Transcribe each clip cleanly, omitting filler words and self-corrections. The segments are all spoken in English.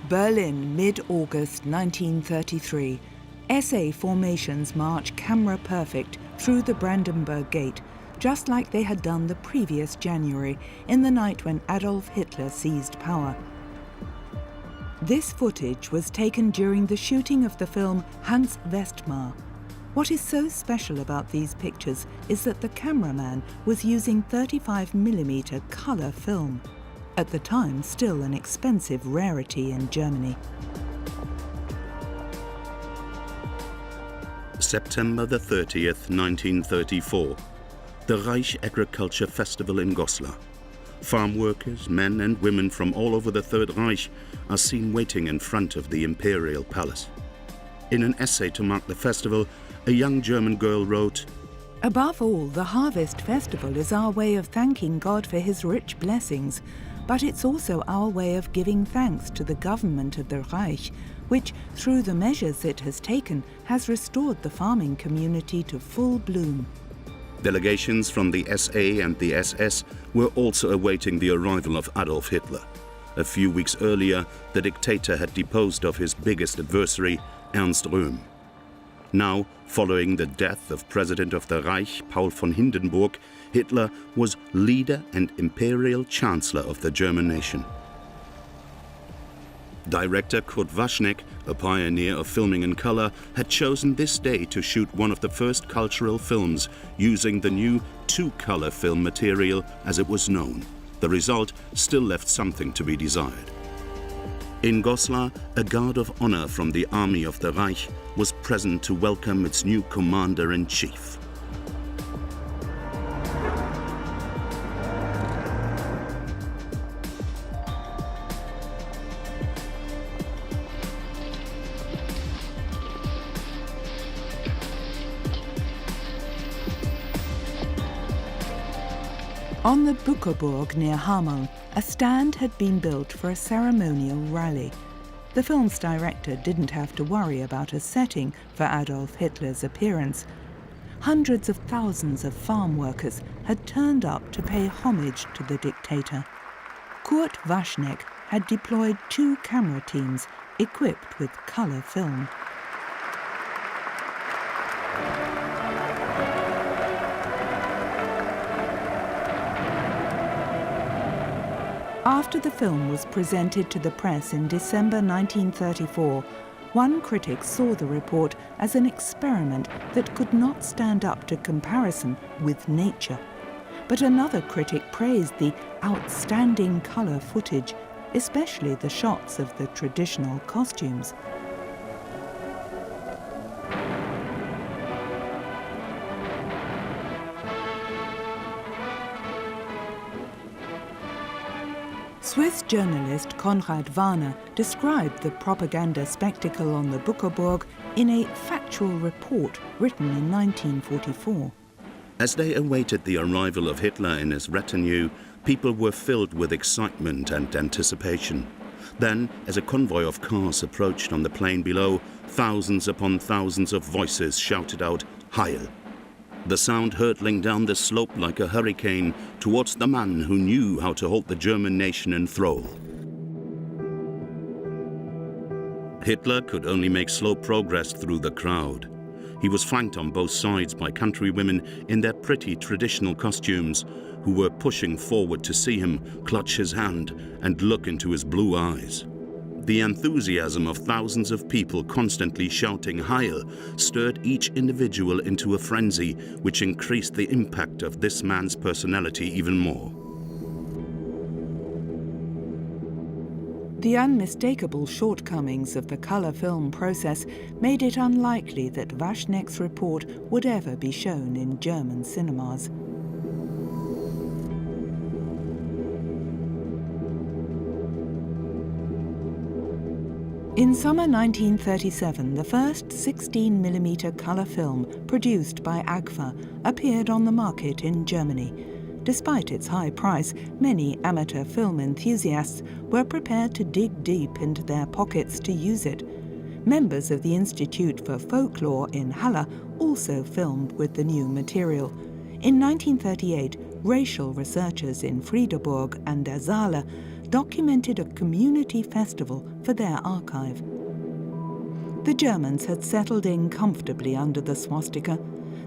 Berlin, mid-August 1933. SA formations march camera perfect through the Brandenburg Gate, just like they had done the previous January, in the night when Adolf Hitler seized power. This footage was taken during the shooting of the film Hans Westmar. What is so special about these pictures is that the cameraman was using 35mm colour film, at the time still an expensive rarity in Germany. September the 30th, 1934. The Reich Agriculture Festival in Goslar. Farm workers, men and women from all over the Third Reich are seen waiting in front of the Imperial Palace. In an essay to mark the festival, a young German girl wrote, "Above all, the Harvest Festival is our way of thanking God for his rich blessings, but it's also our way of giving thanks to the government of the Reich, which, through the measures it has taken, has restored the farming community to full bloom." Delegations from the SA and the SS were also awaiting the arrival of Adolf Hitler. A few weeks earlier, the dictator had deposed of his biggest adversary, Ernst Röhm. Now, following the death of President of the Reich, Paul von Hindenburg, Hitler was leader and imperial chancellor of the German nation. Director Kurt Waschneck, a pioneer of filming in color, had chosen this day to shoot one of the first cultural films using the new two-color film material as it was known. The result still left something to be desired. In Goslar, a guard of honor from the army of the Reich was present to welcome its new commander-in-chief. On the Buckerburg near Hamel, a stand had been built for a ceremonial rally. The film's director didn't have to worry about a setting for Adolf Hitler's appearance. Hundreds of thousands of farm workers had turned up to pay homage to the dictator. Kurt Waschneck had deployed 2 camera teams equipped with colour film. After the film was presented to the press in December 1934, one critic saw the report as an experiment that could not stand up to comparison with nature. But another critic praised the outstanding colour footage, especially the shots of the traditional costumes. Swiss journalist Konrad Warner described the propaganda spectacle on the Buckerburg in a factual report written in 1944. As they awaited the arrival of Hitler and his retinue, people were filled with excitement and anticipation. Then, as a convoy of cars approached on the plain below, thousands upon thousands of voices shouted out, "Heil!" The sound hurtling down the slope like a hurricane towards the man who knew how to hold the German nation in thrall. Hitler could only make slow progress through the crowd. He was flanked on both sides by countrywomen in their pretty traditional costumes, who were pushing forward to see him, clutch his hand, and look into his blue eyes. The enthusiasm of thousands of people constantly shouting Heil stirred each individual into a frenzy, which increased the impact of this man's personality even more. The unmistakable shortcomings of the colour film process made it unlikely that Waschneck's report would ever be shown in German cinemas. In summer 1937, the first 16mm colour film produced by Agfa appeared on the market in Germany. Despite its high price, many amateur film enthusiasts were prepared to dig deep into their pockets to use it. Members of the Institute for Folklore in Halle also filmed with the new material. In 1938, racial researchers in Friedeburg and der Saale documented a community festival for their archive. The Germans had settled in comfortably under the swastika.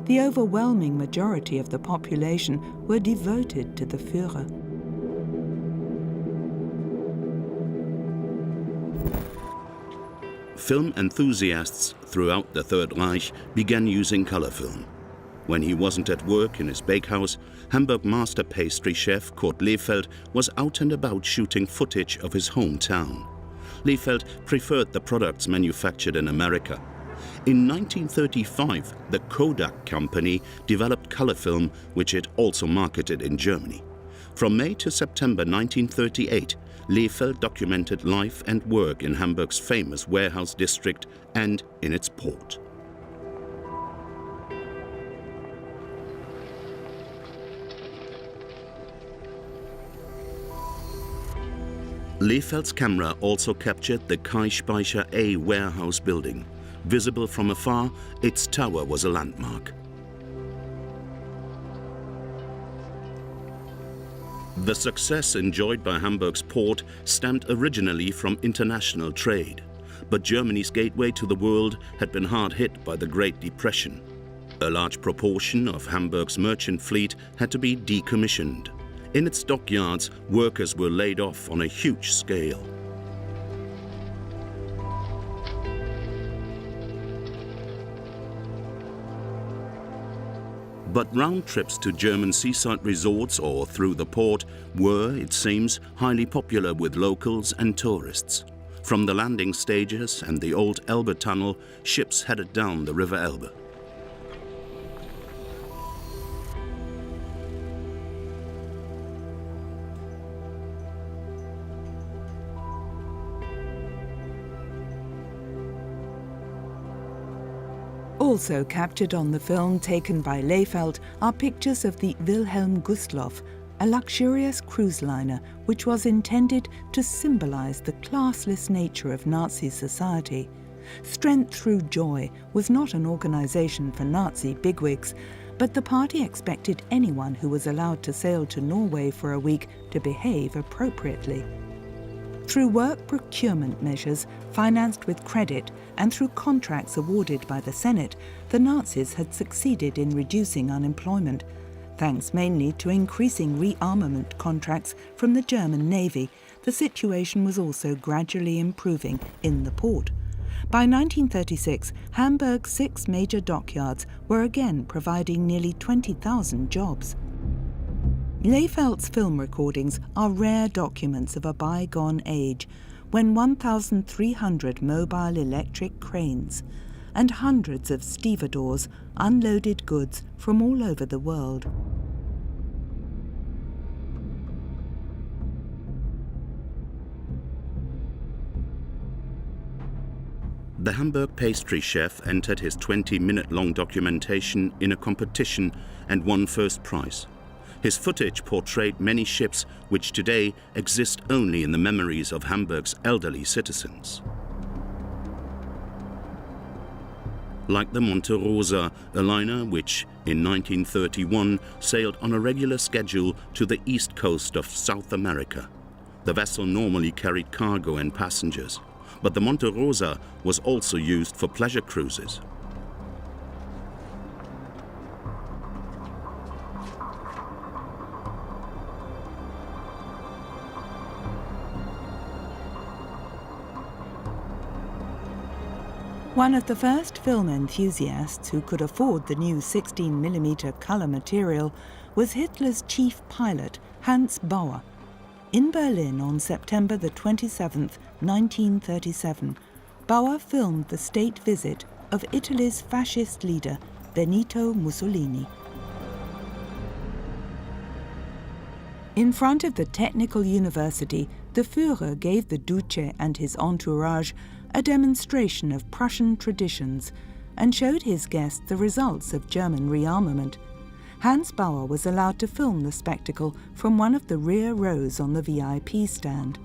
The overwhelming majority of the population were devoted to the Führer. Film enthusiasts throughout the Third Reich began using color film. When he wasn't at work in his bakehouse, Hamburg master pastry chef Kurt Lehfeldt was out and about shooting footage of his hometown. Lehfeldt preferred the products manufactured in America. In 1935, the Kodak company developed color film, which it also marketed in Germany. From May to September 1938, Lehfeldt documented life and work in Hamburg's famous warehouse district and in its port. Lehfeldt's camera also captured the Kai-Speicher A warehouse building. Visible from afar, its tower was a landmark. The success enjoyed by Hamburg's port stemmed originally from international trade, but Germany's gateway to the world had been hard hit by the Great Depression. A large proportion of Hamburg's merchant fleet had to be decommissioned. In its dockyards, workers were laid off on a huge scale. But round trips to German seaside resorts or through the port were, it seems, highly popular with locals and tourists. From the landing stages and the old Elbe tunnel, ships headed down the River Elbe. Also captured on the film taken by Lehfeldt are pictures of the Wilhelm Gustloff, a luxurious cruise liner which was intended to symbolize the classless nature of Nazi society. Strength Through Joy was not an organization for Nazi bigwigs, but the party expected anyone who was allowed to sail to Norway for a week to behave appropriately. Through work procurement measures financed with credit and through contracts awarded by the Senate, the Nazis had succeeded in reducing unemployment. Thanks mainly to increasing rearmament contracts from the German Navy, the situation was also gradually improving in the port. By 1936, Hamburg's 6 major dockyards were again providing nearly 20,000 jobs. Lehfeldt's film recordings are rare documents of a bygone age, when 1,300 mobile electric cranes and hundreds of stevedores unloaded goods from all over the world. The Hamburg pastry chef entered his 20-minute-long documentation in a competition and won first prize. His footage portrayed many ships which today exist only in the memories of Hamburg's elderly citizens. Like the Monte Rosa, a liner which, in 1931, sailed on a regular schedule to the east coast of South America. The vessel normally carried cargo and passengers, but the Monte Rosa was also used for pleasure cruises. One of the first film enthusiasts who could afford the new 16mm color material was Hitler's chief pilot, Hans Bauer. In Berlin on September the 27th, 1937, Bauer filmed the state visit of Italy's fascist leader, Benito Mussolini. In front of the Technical University, the Führer gave the Duce and his entourage a demonstration of Prussian traditions and showed his guests the results of German rearmament. Hans Bauer was allowed to film the spectacle from one of the rear rows on the VIP stand.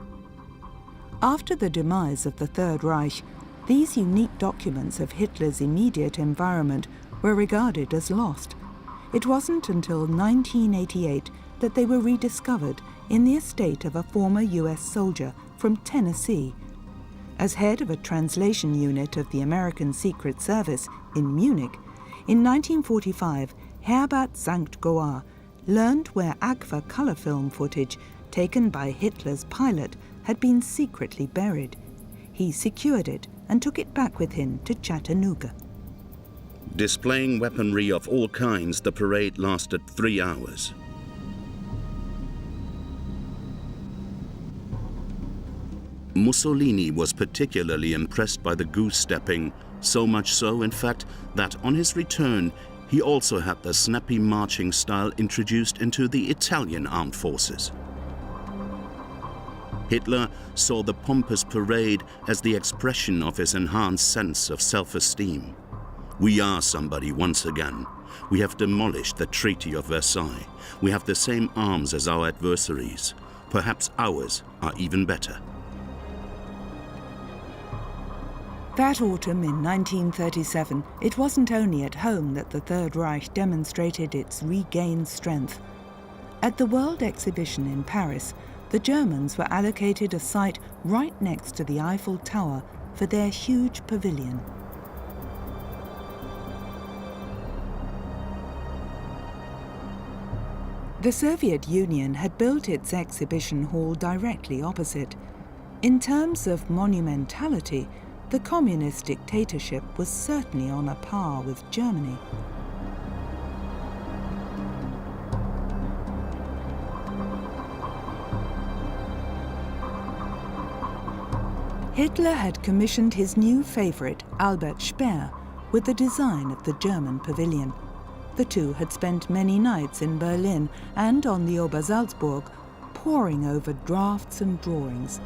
After the demise of the Third Reich, these unique documents of Hitler's immediate environment were regarded as lost. It wasn't until 1988 that they were rediscovered in the estate of a former US soldier from Tennessee. As head of a translation unit of the American Secret Service in Munich, in 1945, Herbert Sankt Goar learned where Agfa colour film footage taken by Hitler's pilot had been secretly buried. He secured it and took it back with him to Chattanooga. Displaying weaponry of all kinds, the parade lasted 3 hours. Mussolini was particularly impressed by the goose-stepping, so much so, in fact, that on his return, he also had the snappy marching style introduced into the Italian armed forces. Hitler saw the pompous parade as the expression of his enhanced sense of self-esteem. We are somebody once again. We have demolished the Treaty of Versailles. We have the same arms as our adversaries. Perhaps ours are even better. That autumn in 1937, it wasn't only at home that the Third Reich demonstrated its regained strength. At the World Exhibition in Paris, the Germans were allocated a site right next to the Eiffel Tower for their huge pavilion. The Soviet Union had built its exhibition hall directly opposite. In terms of monumentality, the communist dictatorship was certainly on a par with Germany. Hitler had commissioned his new favorite, Albert Speer, with the design of the German pavilion. The two had spent many nights in Berlin and on the Obersalzberg, poring over drafts and drawings.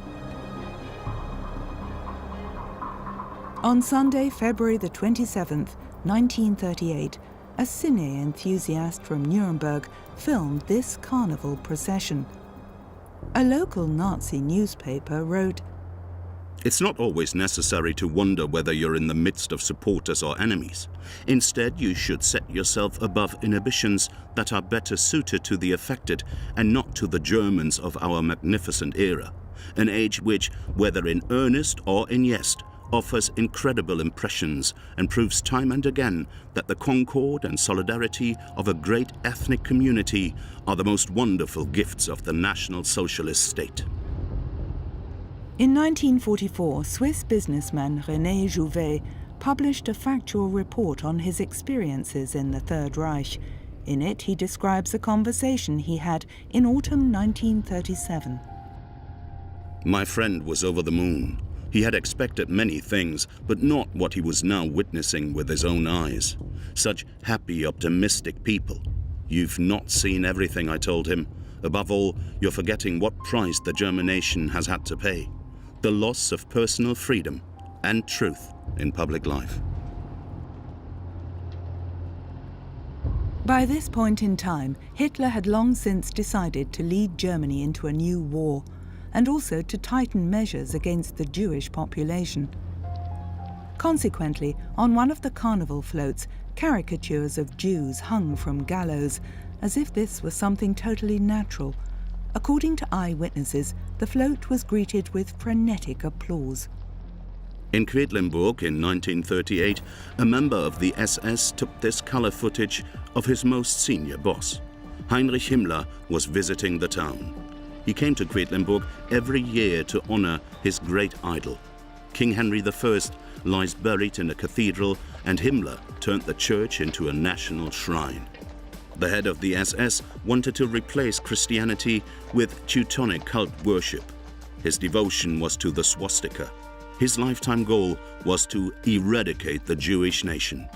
On Sunday, February the 27th, 1938, a cine enthusiast from Nuremberg filmed this carnival procession. A local Nazi newspaper wrote, It's not always necessary to wonder whether you're in the midst of supporters or enemies. Instead, you should set yourself above inhibitions that are better suited to the affected and not to the Germans of our magnificent era, an age which, whether in earnest or in jest, offers incredible impressions and proves time and again that the concord and solidarity of a great ethnic community are the most wonderful gifts of the National Socialist state. In 1944, Swiss businessman René Jouvet published a factual report on his experiences in the Third Reich. In it, he describes a conversation he had in autumn 1937. My friend was over the moon. He had expected many things, but not what he was now witnessing with his own eyes. Such happy, optimistic people. You've not seen everything, I told him. Above all, you're forgetting what price the German nation has had to pay. The loss of personal freedom and truth in public life. By this point in time, Hitler had long since decided to lead Germany into a new war, and also to tighten measures against the Jewish population. Consequently, on one of the carnival floats, caricatures of Jews hung from gallows, as if this was something totally natural. According to eyewitnesses, the float was greeted with frenetic applause. In Quedlinburg in 1938, a member of the SS took this color footage of his most senior boss. Heinrich Himmler was visiting the town. He came to Quedlinburg every year to honor his great idol. King Henry I lies buried in a cathedral, and Himmler turned the church into a national shrine. The head of the SS wanted to replace Christianity with Teutonic cult worship. His devotion was to the swastika. His lifetime goal was to eradicate the Jewish nation.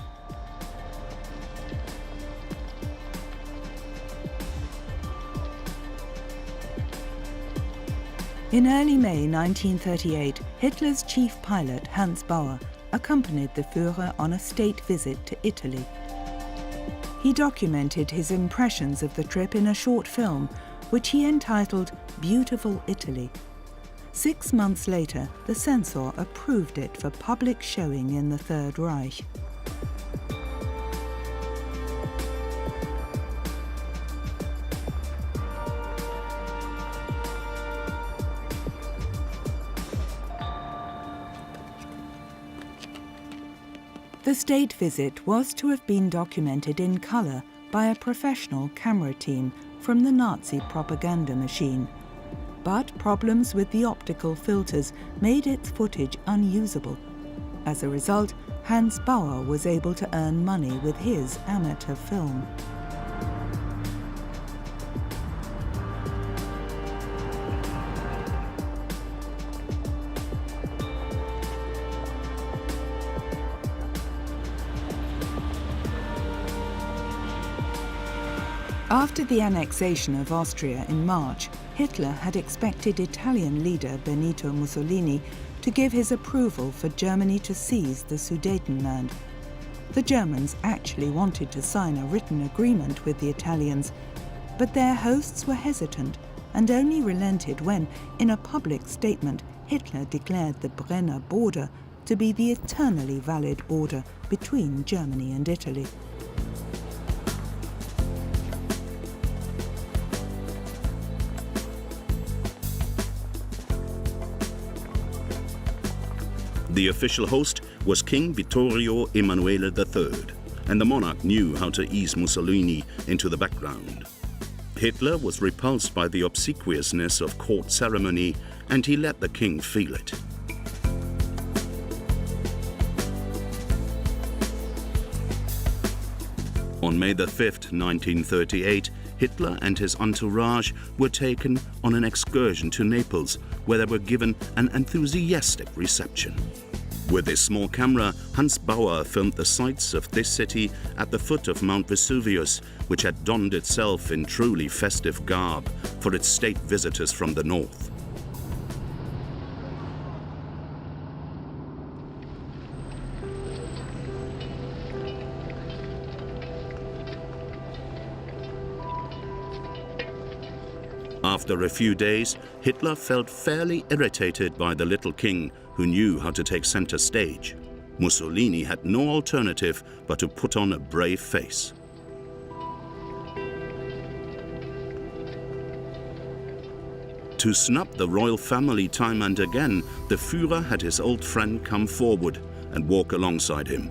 In early May 1938, Hitler's chief pilot, Hans Bauer, accompanied the Führer on a state visit to Italy. He documented his impressions of the trip in a short film, which he entitled Beautiful Italy. 6 months later, the censor approved it for public showing in the Third Reich. The state visit was to have been documented in colour by a professional camera team from the Nazi propaganda machine. But problems with the optical filters made its footage unusable. As a result, Hans Bauer was able to earn money with his amateur film. After the annexation of Austria in March, Hitler had expected Italian leader Benito Mussolini to give his approval for Germany to seize the Sudetenland. The Germans actually wanted to sign a written agreement with the Italians, but their hosts were hesitant and only relented when, in a public statement, Hitler declared the Brenner border to be the eternally valid border between Germany and Italy. The official host was King Vittorio Emanuele III, and the monarch knew how to ease Mussolini into the background. Hitler was repulsed by the obsequiousness of court ceremony, and he let the king feel it. On May 5, 1938, Hitler and his entourage were taken on an excursion to Naples, where they were given an enthusiastic reception. With his small camera, Hans Bauer filmed the sights of this city at the foot of Mount Vesuvius, which had donned itself in truly festive garb for its state visitors from the north. After a few days, Hitler felt fairly irritated by the little king, who knew how to take center stage. Mussolini had no alternative but to put on a brave face. To snub the royal family time and again, the Führer had his old friend come forward and walk alongside him.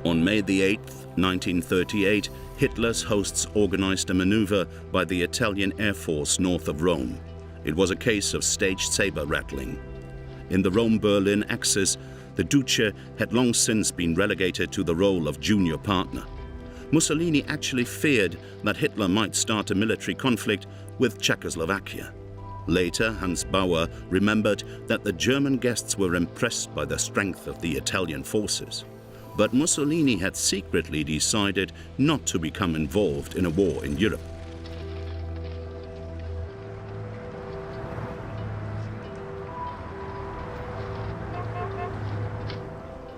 On May 8, 1938, Hitler's hosts organized a maneuver by the Italian Air Force north of Rome. It was a case of staged saber rattling. In the Rome-Berlin axis, the Duce had long since been relegated to the role of junior partner. Mussolini actually feared that Hitler might start a military conflict with Czechoslovakia. Later, Hans Bauer remembered that the German guests were impressed by the strength of the Italian forces. But Mussolini had secretly decided not to become involved in a war in Europe.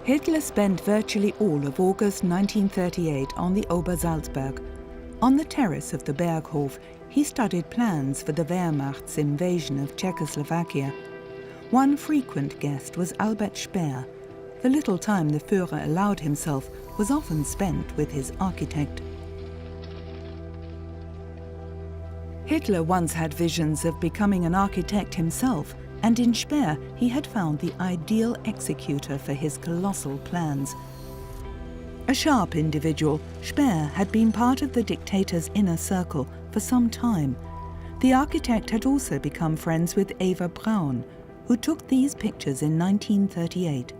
Hitler spent virtually all of August 1938 on the Obersalzberg. On the terrace of the Berghof, he studied plans for the Wehrmacht's invasion of Czechoslovakia. One frequent guest was Albert Speer. The little time the Führer allowed himself was often spent with his architect. Hitler once had visions of becoming an architect himself, and in Speer he had found the ideal executor for his colossal plans. A sharp individual, Speer had been part of the dictator's inner circle for some time. The architect had also become friends with Eva Braun, who took these pictures in 1938.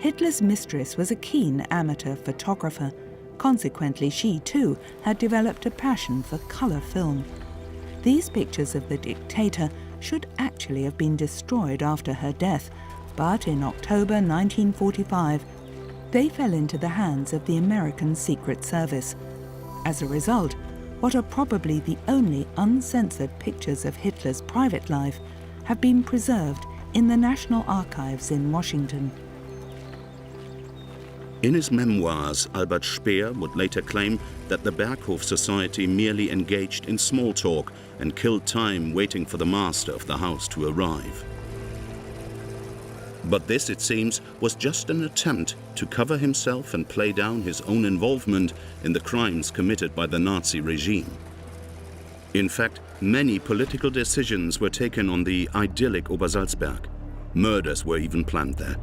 Hitler's mistress was a keen amateur photographer. Consequently, she too had developed a passion for colour film. These pictures of the dictator should actually have been destroyed after her death, but in October 1945, they fell into the hands of the American Secret Service. As a result, what are probably the only uncensored pictures of Hitler's private life have been preserved in the National Archives in Washington. In his memoirs, Albert Speer would later claim that the Berghof Society merely engaged in small talk and killed time waiting for the master of the house to arrive. But this, it seems, was just an attempt to cover himself and play down his own involvement in the crimes committed by the Nazi regime. In fact, Many political decisions were taken on the idyllic Obersalzberg. Murders were even planned there.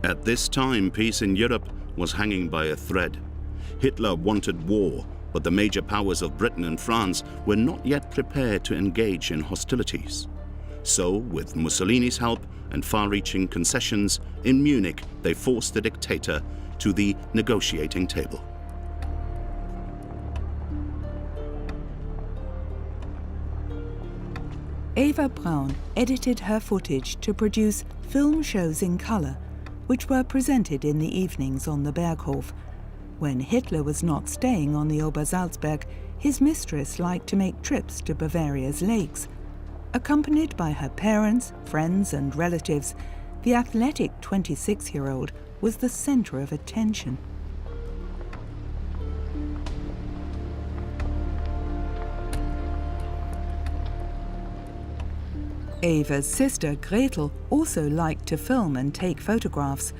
At this time, peace in Europe was hanging by a thread. Hitler wanted war, but the major powers of Britain and France were not yet prepared to engage in hostilities. So, with Mussolini's help and far-reaching concessions, in Munich they forced the dictator to the negotiating table. Eva Braun edited her footage to produce film shows in colour, which were presented in the evenings on the Berghof. When Hitler was not staying on the Obersalzberg, his mistress liked to make trips to Bavaria's lakes. Accompanied by her parents, friends and relatives, the athletic 26-year-old was the centre of attention. Eva's sister Gretel also liked to film and take photographs.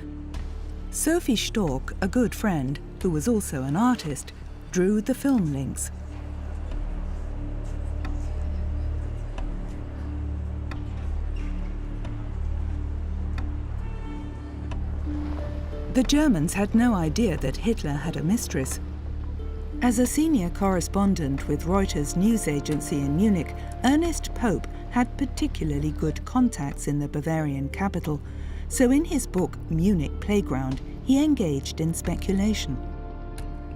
Sophie Stork, a good friend, who was also an artist, drew the film links. The Germans had no idea that Hitler had a mistress. As a senior correspondent with Reuters news agency in Munich, Ernest Pope had particularly good contacts in the Bavarian capital, so in his book Munich Playground, he engaged in speculation.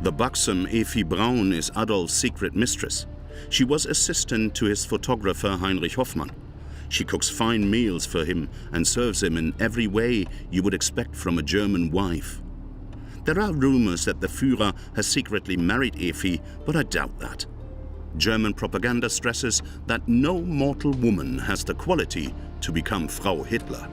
The buxom Evi Braun is Adolf's secret mistress. She was assistant to his photographer Heinrich Hoffmann. She cooks fine meals for him and serves him in every way you would expect from a German wife. There are rumors that the Führer has secretly married Evi, but I doubt that. German propaganda stresses that no mortal woman has the quality to become Frau Hitler.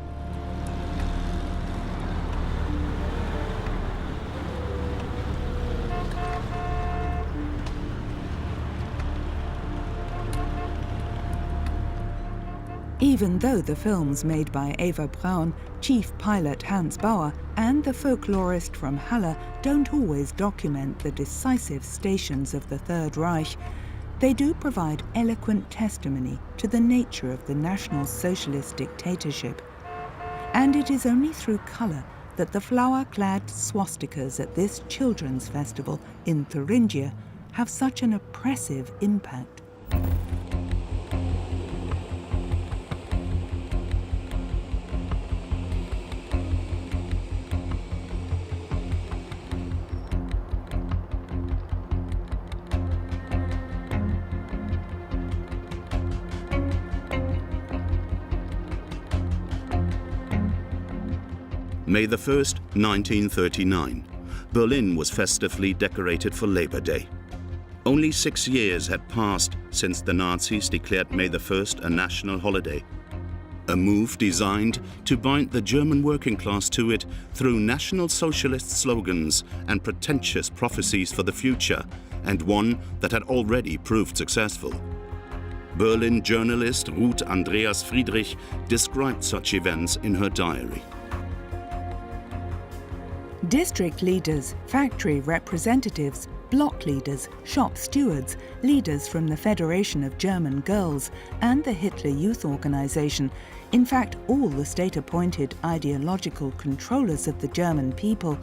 Even though the films made by Eva Braun, chief pilot Hans Bauer, and the folklorist from Halle don't always document the decisive stations of the Third Reich, they do provide eloquent testimony to the nature of the National Socialist dictatorship. And it is only through colour that the flower-clad swastikas at this children's festival in Thuringia have such an oppressive impact. May the 1st, 1939. Berlin was festively decorated for Labor Day. Only 6 years had passed since the Nazis declared May the 1st a national holiday. A move designed to bind the German working class to it through National Socialist slogans and pretentious prophecies for the future, and one that had already proved successful. Berlin journalist Ruth Andreas Friedrich described such events in her diary. District leaders, factory representatives, block leaders, shop stewards, leaders from the Federation of German Girls and the Hitler Youth Organization, in fact all the state-appointed ideological controllers of the German people,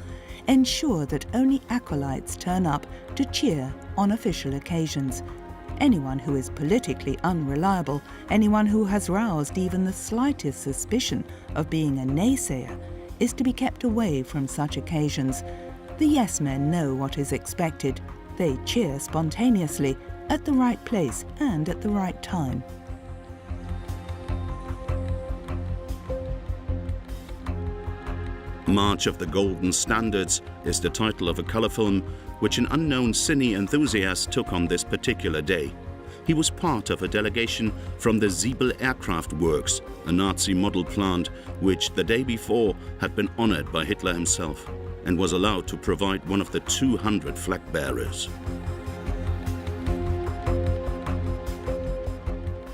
ensure that only acolytes turn up to cheer on official occasions. Anyone who is politically unreliable, anyone who has roused even the slightest suspicion of being a naysayer, is to be kept away from such occasions. The yes-men know what is expected. They cheer spontaneously, at the right place and at the right time. March of the Golden Standards is the title of a colour film which an unknown cine enthusiast took on this particular day. He was part of a delegation from the Siebel Aircraft Works, a Nazi model plant which the day before had been honoured by Hitler himself and was allowed to provide one of the 200 flag bearers.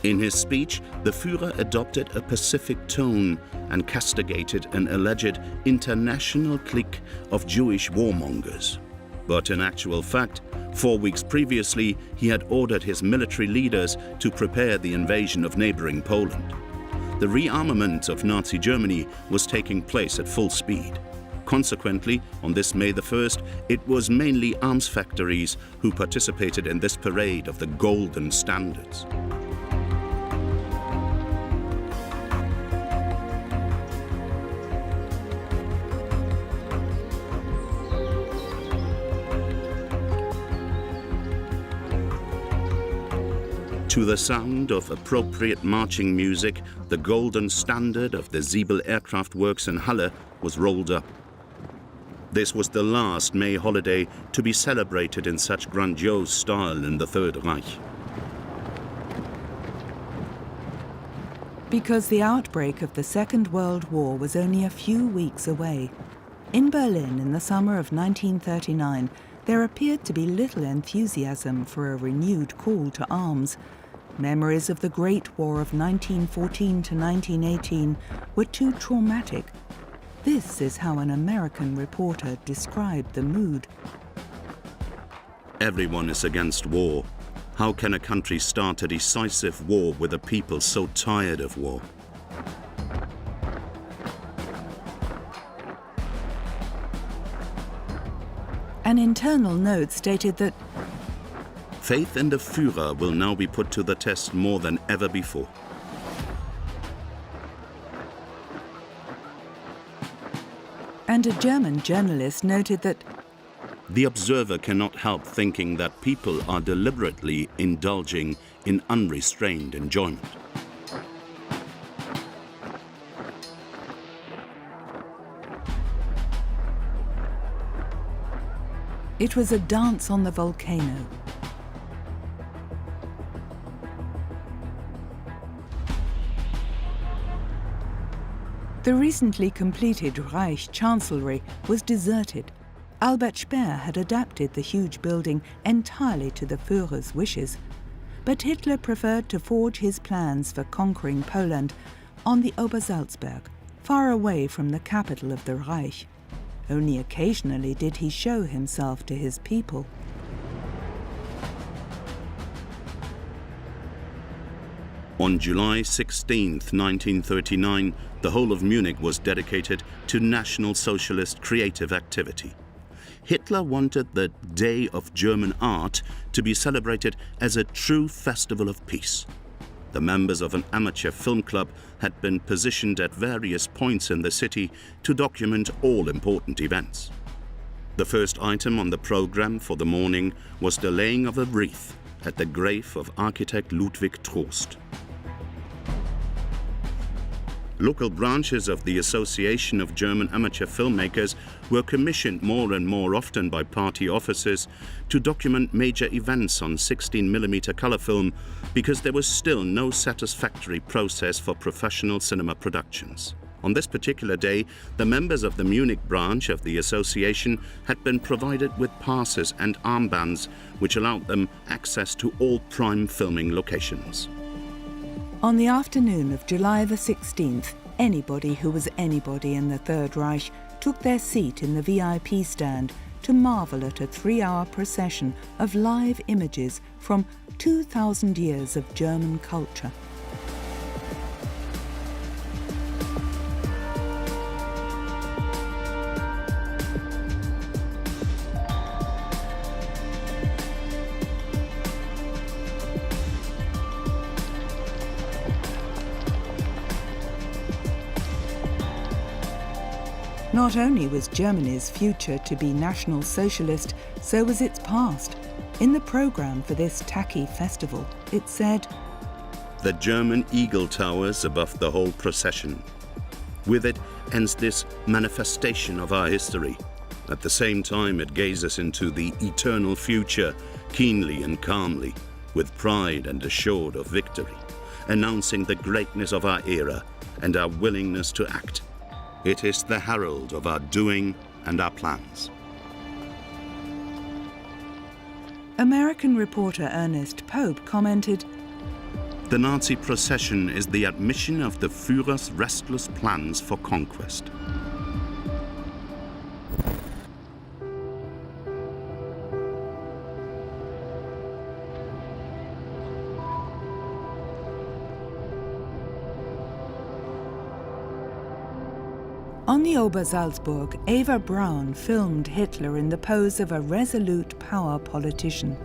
In his speech, the Führer adopted a pacific tone and castigated an alleged international clique of Jewish warmongers. But in actual fact, 4 weeks previously, he had ordered his military leaders to prepare the invasion of neighboring Poland. The rearmament of Nazi Germany was taking place at full speed. Consequently, on this May the 1st, it was mainly arms factories who participated in this parade of the golden standards. To the sound of appropriate marching music, the golden standard of the Siebel Aircraft Works in Halle was rolled up. This was the last May holiday to be celebrated in such grandiose style in the Third Reich. Because the outbreak of the Second World War was only a few weeks away. In Berlin in the summer of 1939, there appeared to be little enthusiasm for a renewed call to arms. Memories of the Great War of 1914 to 1918 were too traumatic. This is how an American reporter described the mood. Everyone is against war. How can a country start a decisive war with a people so tired of war? An internal note stated that faith in the Führer will now be put to the test more than ever before. And a German journalist noted that the observer cannot help thinking that people are deliberately indulging in unrestrained enjoyment. it was a dance on the volcano. The recently completed Reich Chancellery was deserted. Albert Speer had adapted the huge building entirely to the Führer's wishes. But Hitler preferred to forge his plans for conquering Poland on the Obersalzberg, far away from the capital of the Reich. Only occasionally did he show himself to his people. On July 16, 1939, the whole of Munich was dedicated to National Socialist creative activity. Hitler wanted the Day of German Art to be celebrated as a true festival of peace. The members of an amateur film club had been positioned at various points in the city to document all important events. The first item on the program for the morning was the laying of a wreath at the grave of architect Ludwig Trost. Local branches of the Association of German Amateur Filmmakers were commissioned more and more often by party officers to document major events on 16mm color film because there was still no satisfactory process for professional cinema productions. On this particular day, the members of the Munich branch of the association had been provided with passes and armbands which allowed them access to all prime filming locations. On the afternoon of July the 16th, anybody who was anybody in the Third Reich took their seat in the VIP stand to marvel at a 3-hour procession of live images from 2,000 years of German culture. Not only was Germany's future to be National Socialist, so was its past. In the program for this tacky festival, it said, "The German eagle towers above the whole procession. With it ends this manifestation of our history. At the same time, it gazes into the eternal future, keenly and calmly, with pride and assured of victory, announcing the greatness of our era and our willingness to act. It is the herald of our doing and our plans." American reporter Ernest Pope commented, The Nazi procession is the admission of the Führer's restless plans for conquest. On the Obersalzberg, Eva Braun filmed Hitler in the pose of a resolute power politician.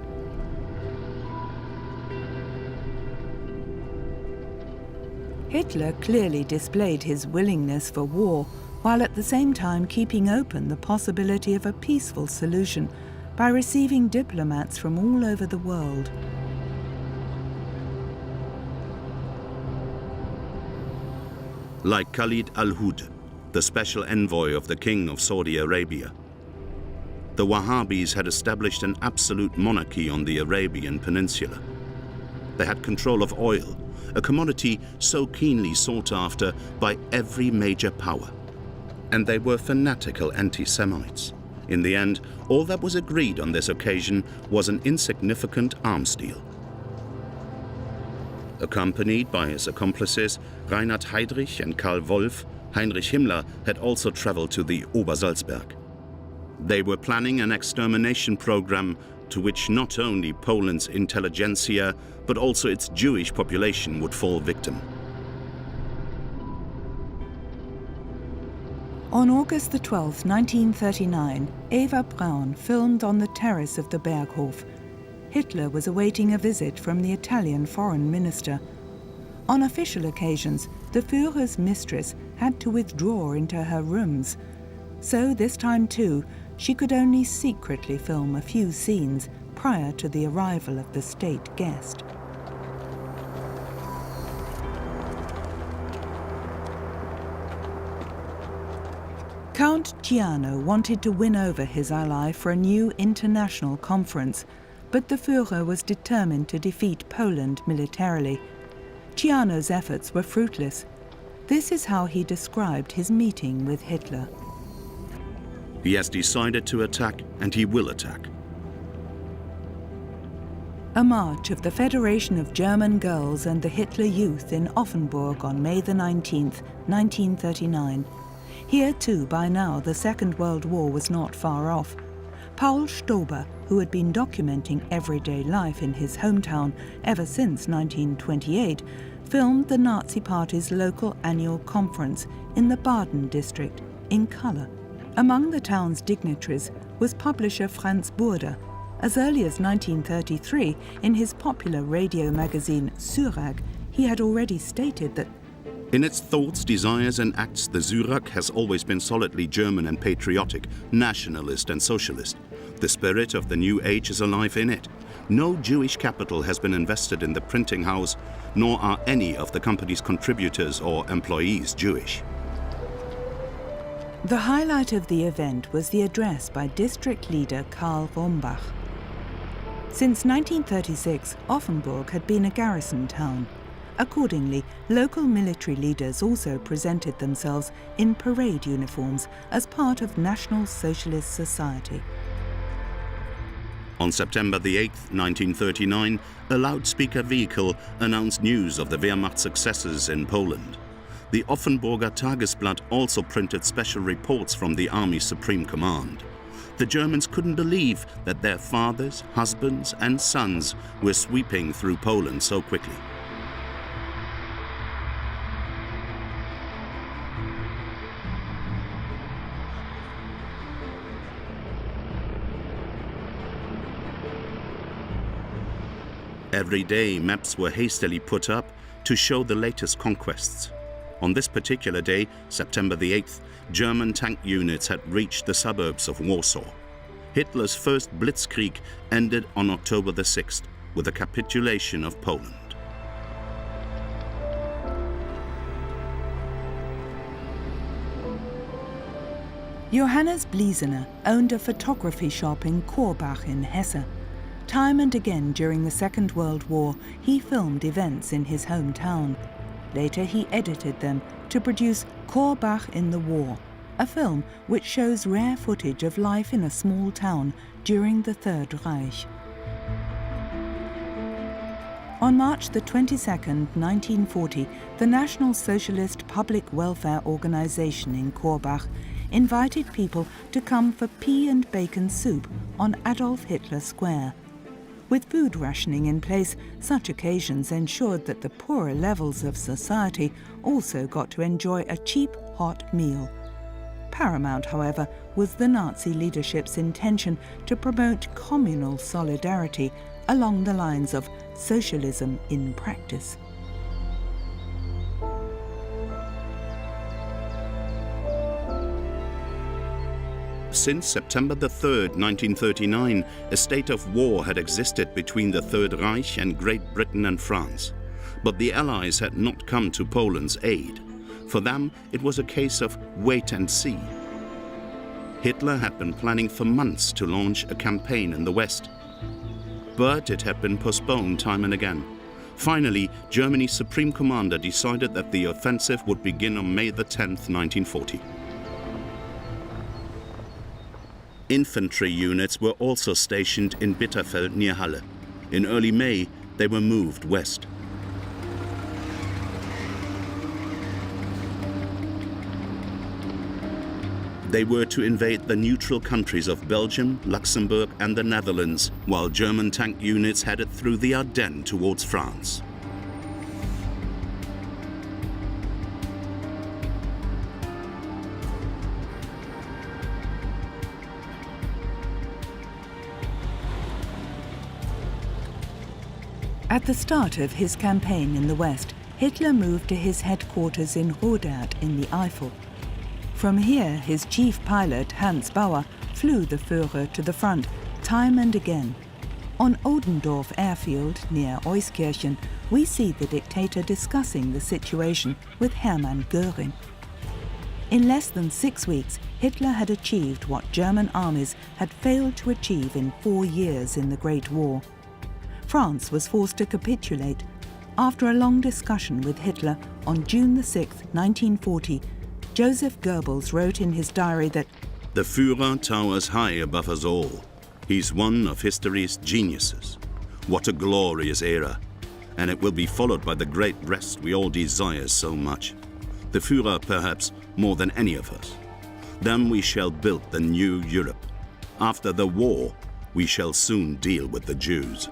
Hitler clearly displayed his willingness for war, while at the same time keeping open the possibility of a peaceful solution by receiving diplomats from all over the world. Like Khalid al-Hud, the special envoy of the King of Saudi Arabia, the Wahhabis had established an absolute monarchy on the Arabian Peninsula. They had control of oil, a commodity so keenly sought after by every major power. And they were fanatical anti-Semites. In the end, all that was agreed on this occasion was an insignificant arms deal. Accompanied by his accomplices, Reinhard Heydrich and Karl Wolff, Heinrich Himmler had also traveled to the Obersalzberg. They were planning an extermination program to which not only Poland's intelligentsia, but also its Jewish population would fall victim. On August 12, 1939, Eva Braun filmed on the terrace of the Berghof. Hitler was awaiting a visit from the Italian foreign minister. On official occasions, the Führer's mistress had to withdraw into her rooms. So this time too, she could only secretly film a few scenes prior to the arrival of the state guest. Count Ciano wanted to win over his ally for a new international conference, but the Führer was determined to defeat Poland militarily. Ciano's efforts were fruitless. This is how he described his meeting with Hitler. He has decided to attack, and he will attack. A march of the Federation of German Girls and the Hitler Youth in Offenburg on May the 19th, 1939. Here too, by now, the Second World War was not far off. Paul Stober, who had been documenting everyday life in his hometown ever since 1928, filmed the Nazi Party's local annual conference in the Baden district in colour. Among the town's dignitaries was publisher Franz Burda. As early as 1933, in his popular radio magazine Syrag, he had already stated that in its thoughts, desires and acts, the Syrag has always been solidly German and patriotic, nationalist and socialist. The spirit of the new age is alive in it. No Jewish capital has been invested in the printing house, nor are any of the company's contributors or employees Jewish. The highlight of the event was the address by district leader Karl Rombach. Since 1936, Offenburg had been a garrison town. Accordingly, local military leaders also presented themselves in parade uniforms as part of National Socialist Society. On September the 8th, 1939, a loudspeaker vehicle announced news of the Wehrmacht successes in Poland. The Offenburger Tagesblatt also printed special reports from the Army's Supreme Command. The Germans couldn't believe that their fathers, husbands and sons were sweeping through Poland so quickly. Every day, maps were hastily put up to show the latest conquests. On this particular day, September the 8th, German tank units had reached the suburbs of Warsaw. Hitler's first blitzkrieg ended on October the 6th with the capitulation of Poland. Johannes Bliesener owned a photography shop in Korbach in Hesse. Time and again during the Second World War, he filmed events in his hometown. Later he edited them to produce Korbach in the War, a film which shows rare footage of life in a small town during the Third Reich. On March the 22nd, 1940, the National Socialist Public Welfare Organization in Korbach invited people to come for pea and bacon soup on Adolf Hitler Square. With food rationing in place, such occasions ensured that the poorer levels of society also got to enjoy a cheap, hot meal. Paramount, however, was the Nazi leadership's intention to promote communal solidarity along the lines of socialism in practice. Since September the 3rd, 1939, a state of war had existed between the Third Reich and Great Britain and France. But the Allies had not come to Poland's aid. For them, it was a case of wait and see. Hitler had been planning for months to launch a campaign in the West. But it had been postponed time and again. Finally, Germany's Supreme Commander decided that the offensive would begin on May the 10th, 1940. Infantry units were also stationed in Bitterfeld near Halle. In early May, they were moved west. They were to invade the neutral countries of Belgium, Luxembourg and the Netherlands, while German tank units headed through the Ardennes towards France. At the start of his campaign in the West, Hitler moved to his headquarters in Rodert in the Eifel. From here, his chief pilot, Hans Bauer, flew the Führer to the front, time and again. On Oldendorf airfield, near Euskirchen, we see the dictator discussing the situation with Hermann Göring. In less than 6 weeks, Hitler had achieved what German armies had failed to achieve in 4 years in the Great War. France was forced to capitulate. After a long discussion with Hitler on June 6, 1940, Joseph Goebbels wrote in his diary that the Führer towers high above us all. He's one of history's geniuses. What a glorious era. And it will be followed by the great rest we all desire so much. The Führer perhaps more than any of us. Then we shall build the new Europe. After the war, we shall soon deal with the Jews.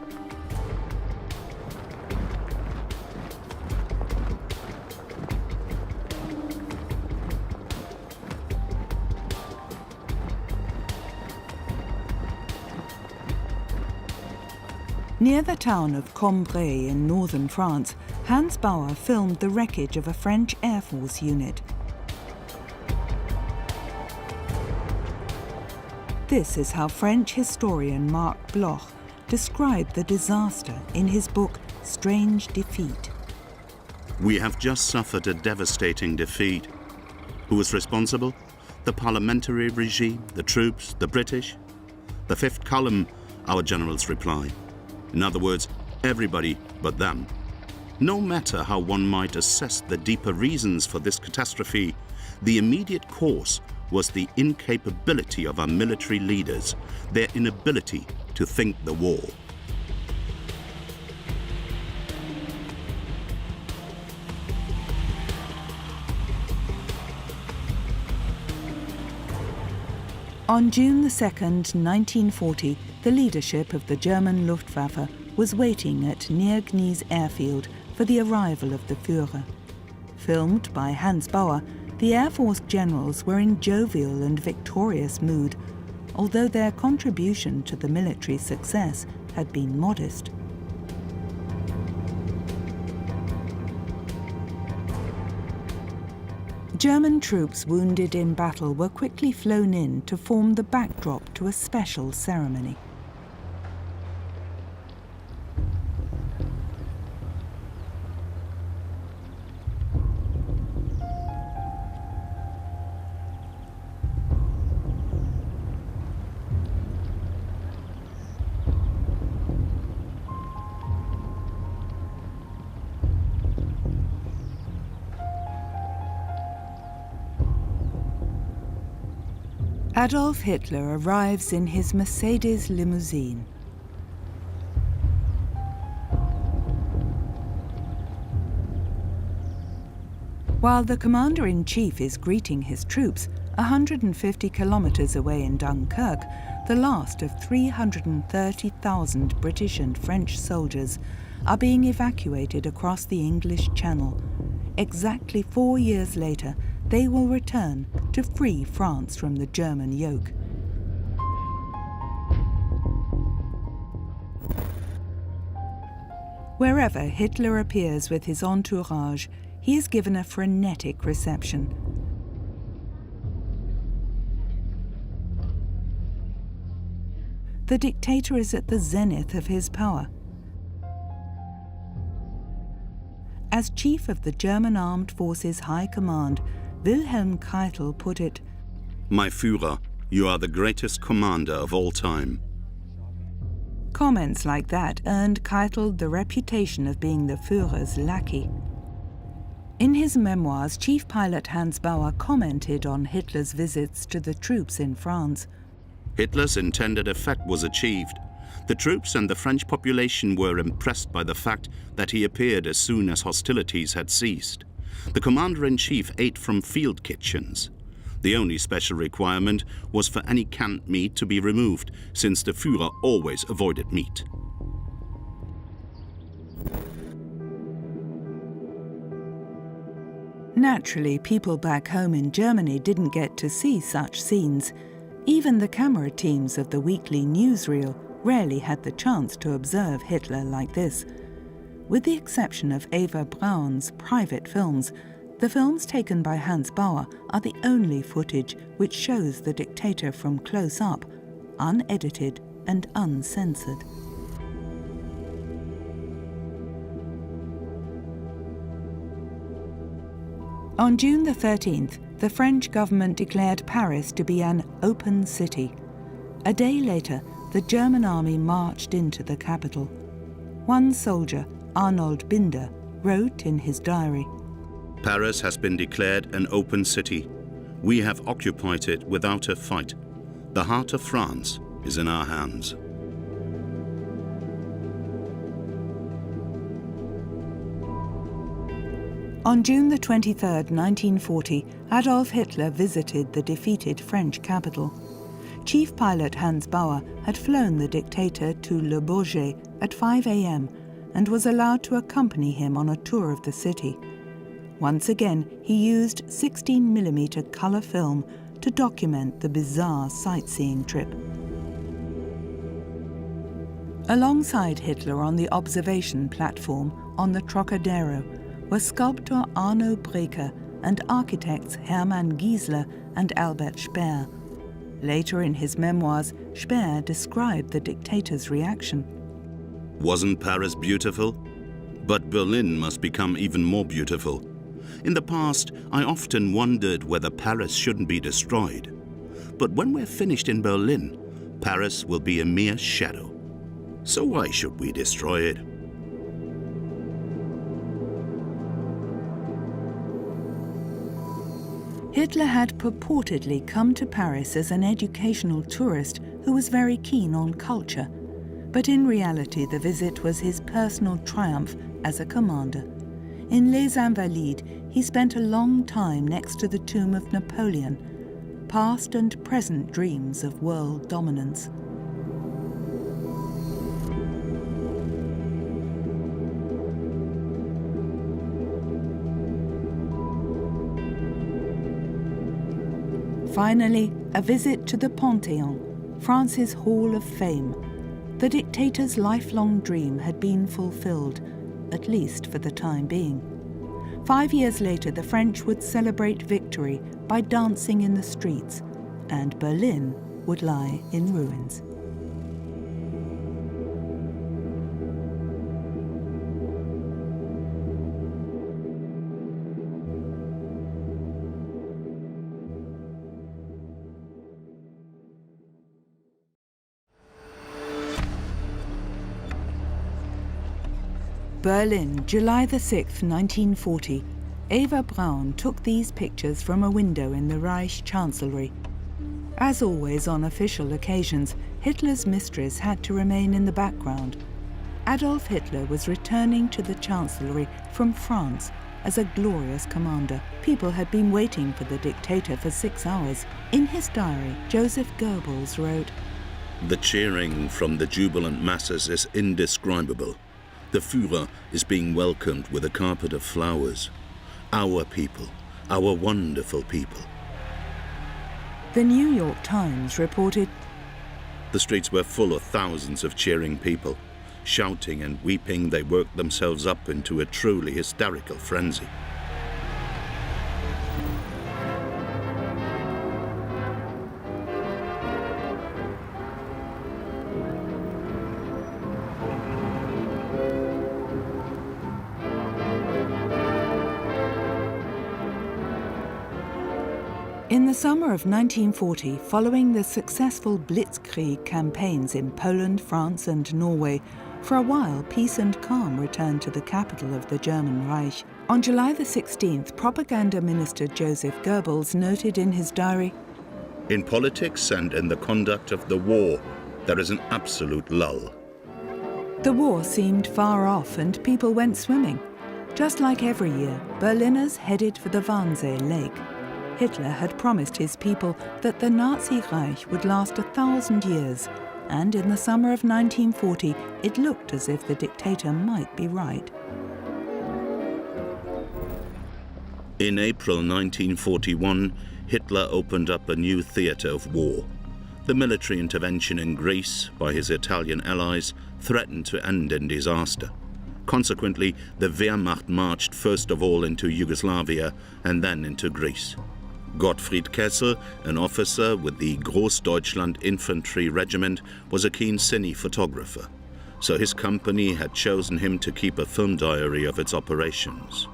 Near the town of Cambrai in northern France, Hans Bauer filmed the wreckage of a French Air Force unit. This is how French historian Marc Bloch described the disaster in his book Strange Defeat. We have just suffered a devastating defeat. Who was responsible? The parliamentary regime, the troops, the British? The fifth column, our generals reply. In other words, everybody but them. No matter how one might assess the deeper reasons for this catastrophe, the immediate cause was the incapability of our military leaders, their inability to think the war. On June 2nd, 1940, the leadership of the German Luftwaffe was waiting at Neergnies airfield for the arrival of the Führer. Filmed by Hans Bauer, the Air Force generals were in jovial and victorious mood, although their contribution to the military success had been modest. German troops wounded in battle were quickly flown in to form the backdrop to a special ceremony. Adolf Hitler arrives in his Mercedes limousine. While the commander-in-chief is greeting his troops, 150 kilometers away in Dunkirk, the last of 330,000 British and French soldiers are being evacuated across the English Channel. Exactly 4 years later, they will return to free France from the German yoke. Wherever Hitler appears with his entourage, he is given a frenetic reception. The dictator is at the zenith of his power. As chief of the German Armed Forces High Command, Wilhelm Keitel put it, "My Führer, you are the greatest commander of all time." Comments like that earned Keitel the reputation of being the Führer's lackey. In his memoirs, Chief Pilot Hans Bauer commented on Hitler's visits to the troops in France. Hitler's intended effect was achieved. The troops and the French population were impressed by the fact that he appeared as soon as hostilities had ceased. The commander-in-chief ate from field kitchens. The only special requirement was for any canned meat to be removed, since the Führer always avoided meat. Naturally, people back home in Germany didn't get to see such scenes. Even the camera teams of the weekly newsreel rarely had the chance to observe Hitler like this. With the exception of Eva Braun's private films, the films taken by Hans Bauer are the only footage which shows the dictator from close up, unedited and uncensored. On June the 13th, the French government declared Paris to be an open city. A day later, the German army marched into the capital. One soldier, Arnold Binder, wrote in his diary, "Paris has been declared an open city. We have occupied it without a fight. The heart of France is in our hands." On June the 23rd, 1940, Adolf Hitler visited the defeated French capital. Chief pilot Hans Bauer had flown the dictator to Le Bourget at 5 a.m. and was allowed to accompany him on a tour of the city. Once again, he used 16mm color film to document the bizarre sightseeing trip. Alongside Hitler on the observation platform on the Trocadero were sculptor Arno Breker and architects Hermann Giesler and Albert Speer. Later in his memoirs, Speer described the dictator's reaction. "Wasn't Paris beautiful? But Berlin must become even more beautiful. In the past, I often wondered whether Paris shouldn't be destroyed. But when we're finished in Berlin, Paris will be a mere shadow. So why should we destroy it?" Hitler had purportedly come to Paris as an educational tourist who was very keen on culture. But in reality, the visit was his personal triumph as a commander. In Les Invalides, he spent a long time next to the tomb of Napoleon, past and present dreams of world dominance. Finally, a visit to the Panthéon, France's Hall of Fame. The dictator's lifelong dream had been fulfilled, at least for the time being. 5 years later, the French would celebrate victory by dancing in the streets, and Berlin would lie in ruins. Berlin, July the 6th, 1940. Eva Braun took these pictures from a window in the Reich Chancellery. As always on official occasions, Hitler's mistress had to remain in the background. Adolf Hitler was returning to the Chancellery from France as a glorious commander. People had been waiting for the dictator for 6 hours. In his diary, Joseph Goebbels wrote, "The cheering from the jubilant masses is indescribable. The Führer is being welcomed with a carpet of flowers. Our people, our wonderful people." The New York Times reported, "The streets were full of thousands of cheering people. Shouting and weeping, they worked themselves up into a truly hysterical frenzy." In the summer of 1940, following the successful Blitzkrieg campaigns in Poland, France and Norway, for a while peace and calm returned to the capital of the German Reich. On July the 16th, Propaganda Minister Joseph Goebbels noted in his diary, "In politics and in the conduct of the war, there is an absolute lull." The war seemed far off and people went swimming. Just like every year, Berliners headed for the Wannsee Lake. Hitler had promised his people that the Nazi Reich would last 1,000 years, and in the summer of 1940, it looked as if the dictator might be right. In April 1941, Hitler opened up a new theatre of war. The military intervention in Greece by his Italian allies threatened to end in disaster. Consequently, the Wehrmacht marched first of all into Yugoslavia and then into Greece. Gottfried Kessel, an officer with the Großdeutschland Infantry Regiment, was a keen cine photographer, so his company had chosen him to keep a film diary of its operations.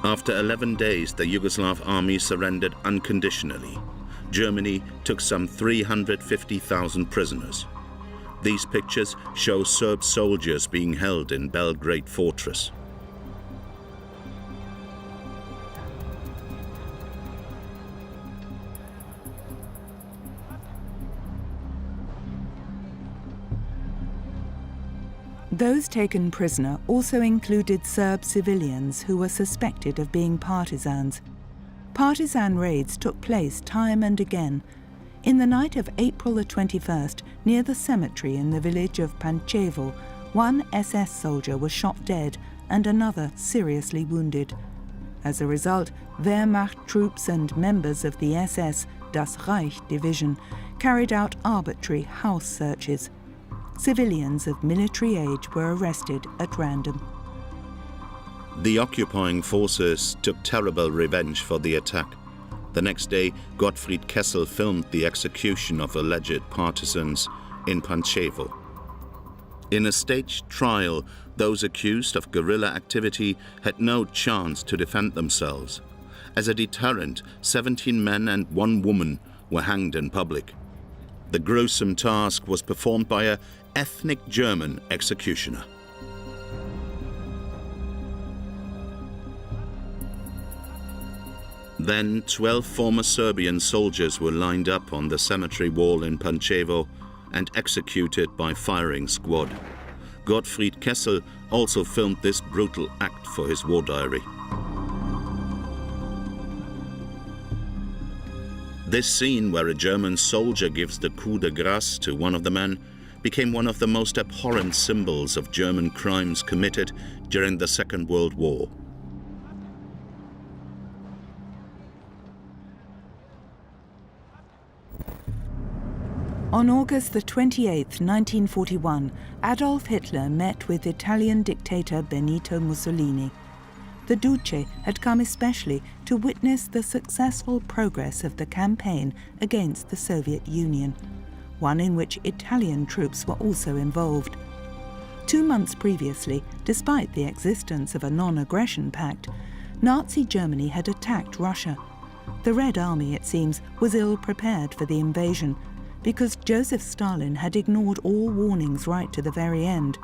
After 11 days, the Yugoslav army surrendered unconditionally. Germany took some 350,000 prisoners. These pictures show Serb soldiers being held in Belgrade fortress. Those taken prisoner also included Serb civilians who were suspected of being partisans. Partisan raids took place time and again. In the night of April the 21st, near the cemetery in the village of Pančevo, one SS soldier was shot dead and another seriously wounded. As a result, Wehrmacht troops and members of the SS Das Reich division carried out arbitrary house searches. Civilians of military age were arrested at random. The occupying forces took terrible revenge for the attack. The next day, Gottfried Kessel filmed the execution of alleged partisans in Pančevo. In a staged trial, those accused of guerrilla activity had no chance to defend themselves. As a deterrent, 17 men and 1 woman were hanged in public. The gruesome task was performed by an ethnic German executioner. Then 12 former Serbian soldiers were lined up on the cemetery wall in Pančevo and executed by firing squad. Gottfried Kessel also filmed this brutal act for his war diary. This scene, where a German soldier gives the coup de grâce to one of the men, became one of the most abhorrent symbols of German crimes committed during the Second World War. On August the 28th, 1941, Adolf Hitler met with Italian dictator Benito Mussolini. The Duce had come especially to witness the successful progress of the campaign against the Soviet Union, one in which Italian troops were also involved. 2 months previously, despite the existence of a non-aggression pact, Nazi Germany had attacked Russia. The Red Army, it seems, was ill prepared for the invasion, because Joseph Stalin had ignored all warnings right to the very end.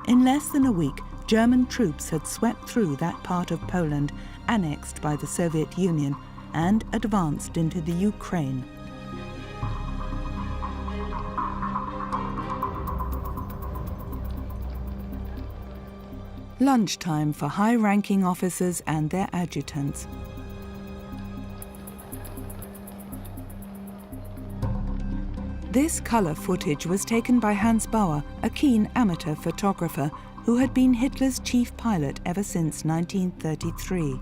In less than a week, German troops had swept through that part of Poland annexed by the Soviet Union and advanced into the Ukraine. Lunchtime for high-ranking officers and their adjutants. This colour footage was taken by Hans Bauer, a keen amateur photographer who had been Hitler's chief pilot ever since 1933.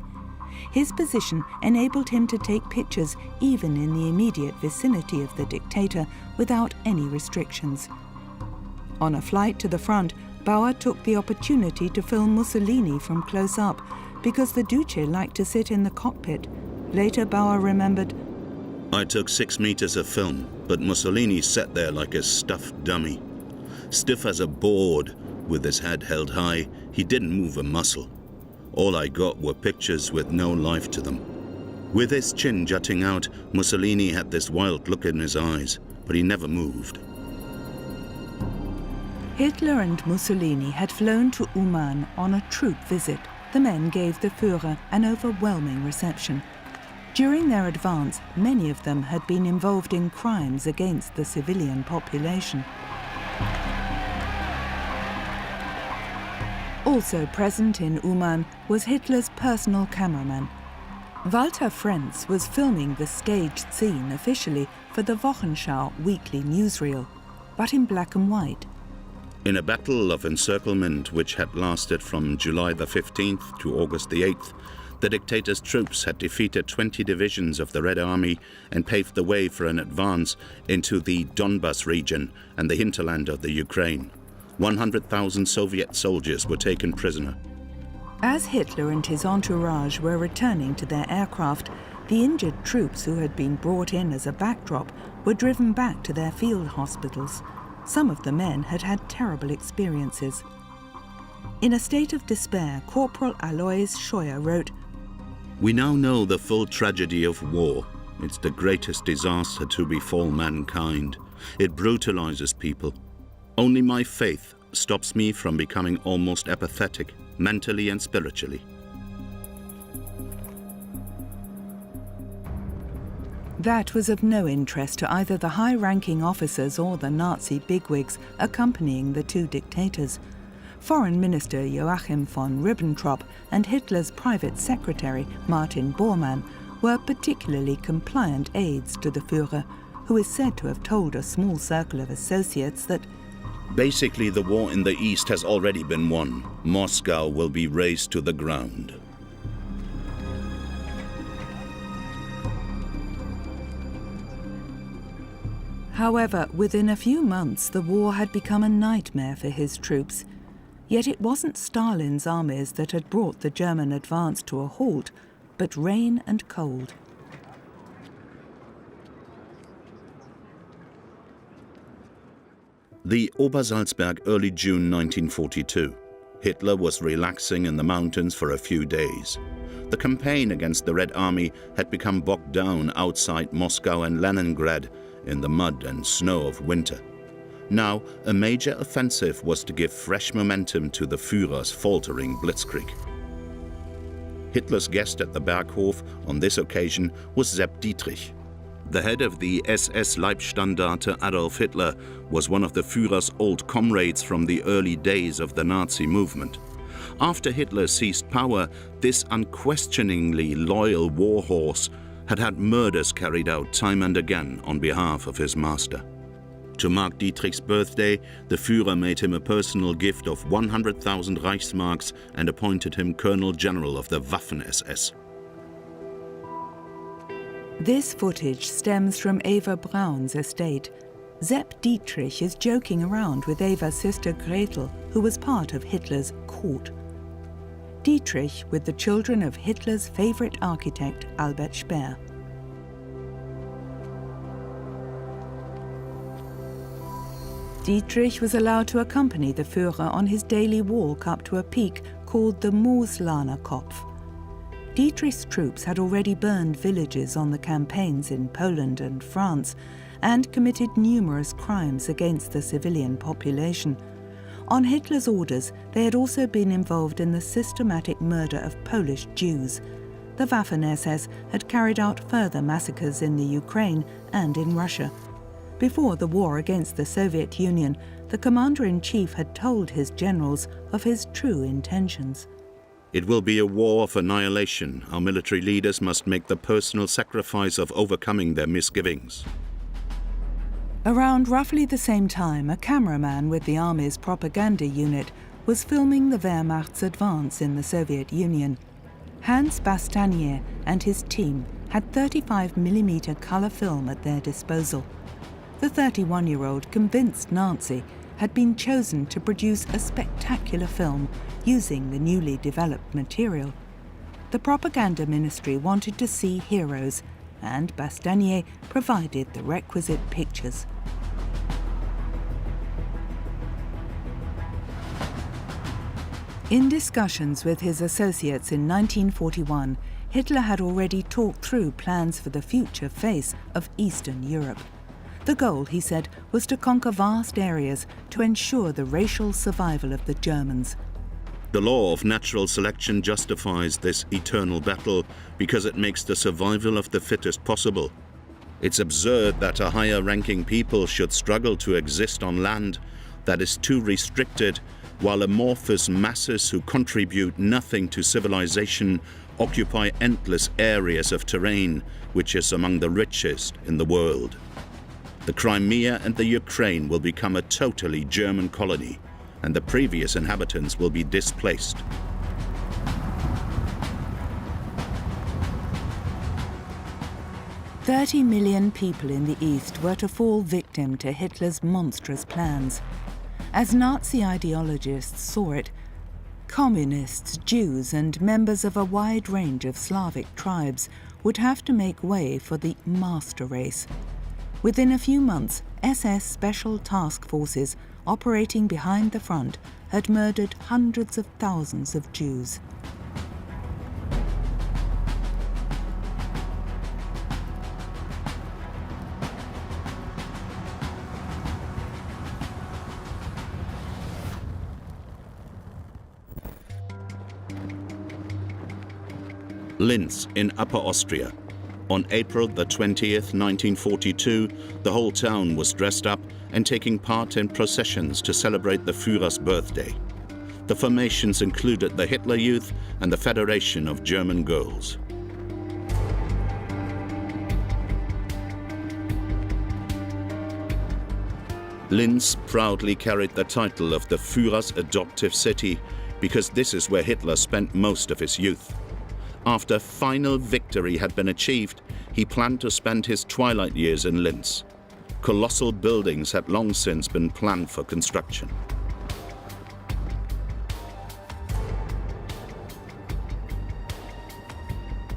His position enabled him to take pictures even in the immediate vicinity of the dictator without any restrictions. On a flight to the front, Bauer took the opportunity to film Mussolini from close up because the Duce liked to sit in the cockpit. Later, Bauer remembered, "I took 6 meters of film, but Mussolini sat there like a stuffed dummy. Stiff as a board, with his head held high, he didn't move a muscle. All I got were pictures with no life to them. With his chin jutting out, Mussolini had this wild look in his eyes, but he never moved." Hitler and Mussolini had flown to Uman on a troop visit. The men gave the Führer an overwhelming reception. During their advance, many of them had been involved in crimes against the civilian population. Also present in Uman was Hitler's personal cameraman. Walter Frenz was filming the staged scene officially for the Wochenschau weekly newsreel, but in black and white. In a battle of encirclement which had lasted from July the 15th to August the 8th, the dictator's troops had defeated 20 divisions of the Red Army and paved the way for an advance into the Donbas region and the hinterland of the Ukraine. 100,000 Soviet soldiers were taken prisoner. As Hitler and his entourage were returning to their aircraft, the injured troops who had been brought in as a backdrop were driven back to their field hospitals. Some of the men had had terrible experiences. In a state of despair, Corporal Alois Scheuer wrote, "We now know the full tragedy of war. It's the greatest disaster to befall mankind. It brutalizes people. Only my faith stops me from becoming almost apathetic, mentally and spiritually." That was of no interest to either the high-ranking officers or the Nazi bigwigs accompanying the two dictators. Foreign Minister Joachim von Ribbentrop and Hitler's private secretary Martin Bormann were particularly compliant aides to the Führer, who is said to have told a small circle of associates that Basically, the war in the East has already been won. Moscow will be razed to the ground. However, within a few months, the war had become a nightmare for his troops. Yet it wasn't Stalin's armies that had brought the German advance to a halt, but rain and cold. The Obersalzberg, early June 1942. Hitler was relaxing in the mountains for a few days. The campaign against the Red Army had become bogged down outside Moscow and Leningrad in the mud and snow of winter. Now, a major offensive was to give fresh momentum to the Führer's faltering blitzkrieg. Hitler's guest at the Berghof on this occasion was Sepp Dietrich. The head of the SS Leibstandarte Adolf Hitler was one of the Führer's old comrades from the early days of the Nazi movement. After Hitler seized power, this unquestioningly loyal warhorse had had murders carried out time and again on behalf of his master. To mark Dietrich's birthday, the Führer made him a personal gift of 100,000 Reichsmarks and appointed him Colonel General of the Waffen-SS. This footage stems from Eva Braun's estate. Sepp Dietrich is joking around with Eva's sister Gretel, who was part of Hitler's court. Dietrich with the children of Hitler's favorite architect, Albert Speer. Dietrich was allowed to accompany the Führer on his daily walk up to a peak called the Mooslaner Kopf. Dietrich's troops had already burned villages on the campaigns in Poland and France and committed numerous crimes against the civilian population. On Hitler's orders, they had also been involved in the systematic murder of Polish Jews. The Waffen-SS had carried out further massacres in the Ukraine and in Russia. Before the war against the Soviet Union, the commander-in-chief had told his generals of his true intentions. It will be a war of annihilation. Our military leaders must make the personal sacrifice of overcoming their misgivings. Around roughly the same time, a cameraman with the army's propaganda unit was filming the Wehrmacht's advance in the Soviet Union. Hans Bastanier and his team had 35mm color film at their disposal. The 31-year-old convinced Nazi had been chosen to produce a spectacular film using the newly developed material. The propaganda ministry wanted to see heroes, and Bastanier provided the requisite pictures. In discussions with his associates in 1941, Hitler had already talked through plans for the future face of Eastern Europe. The goal, he said, was to conquer vast areas to ensure the racial survival of the Germans. The law of natural selection justifies this eternal battle because it makes the survival of the fittest possible. It's absurd that a higher-ranking people should struggle to exist on land that is too restricted, while amorphous masses who contribute nothing to civilization occupy endless areas of terrain which is among the richest in the world. The Crimea and the Ukraine will become a totally German colony, and the previous inhabitants will be displaced. "30 million people in the East were to fall victim to Hitler's monstrous plans. As Nazi ideologists saw it, communists, Jews, and members of a wide range of Slavic tribes would have to make way for the master race. Within a few months, SS special task forces operating behind the front had murdered hundreds of thousands of Jews. Linz in Upper Austria. On April the 20th, 1942, the whole town was dressed up and taking part in processions to celebrate the Führer's birthday. The formations included the Hitler Youth and the Federation of German Girls. Linz proudly carried the title of the Führer's adoptive city because this is where Hitler spent most of his youth. After final victory had been achieved, he planned to spend his twilight years in Linz. Colossal buildings had long since been planned for construction.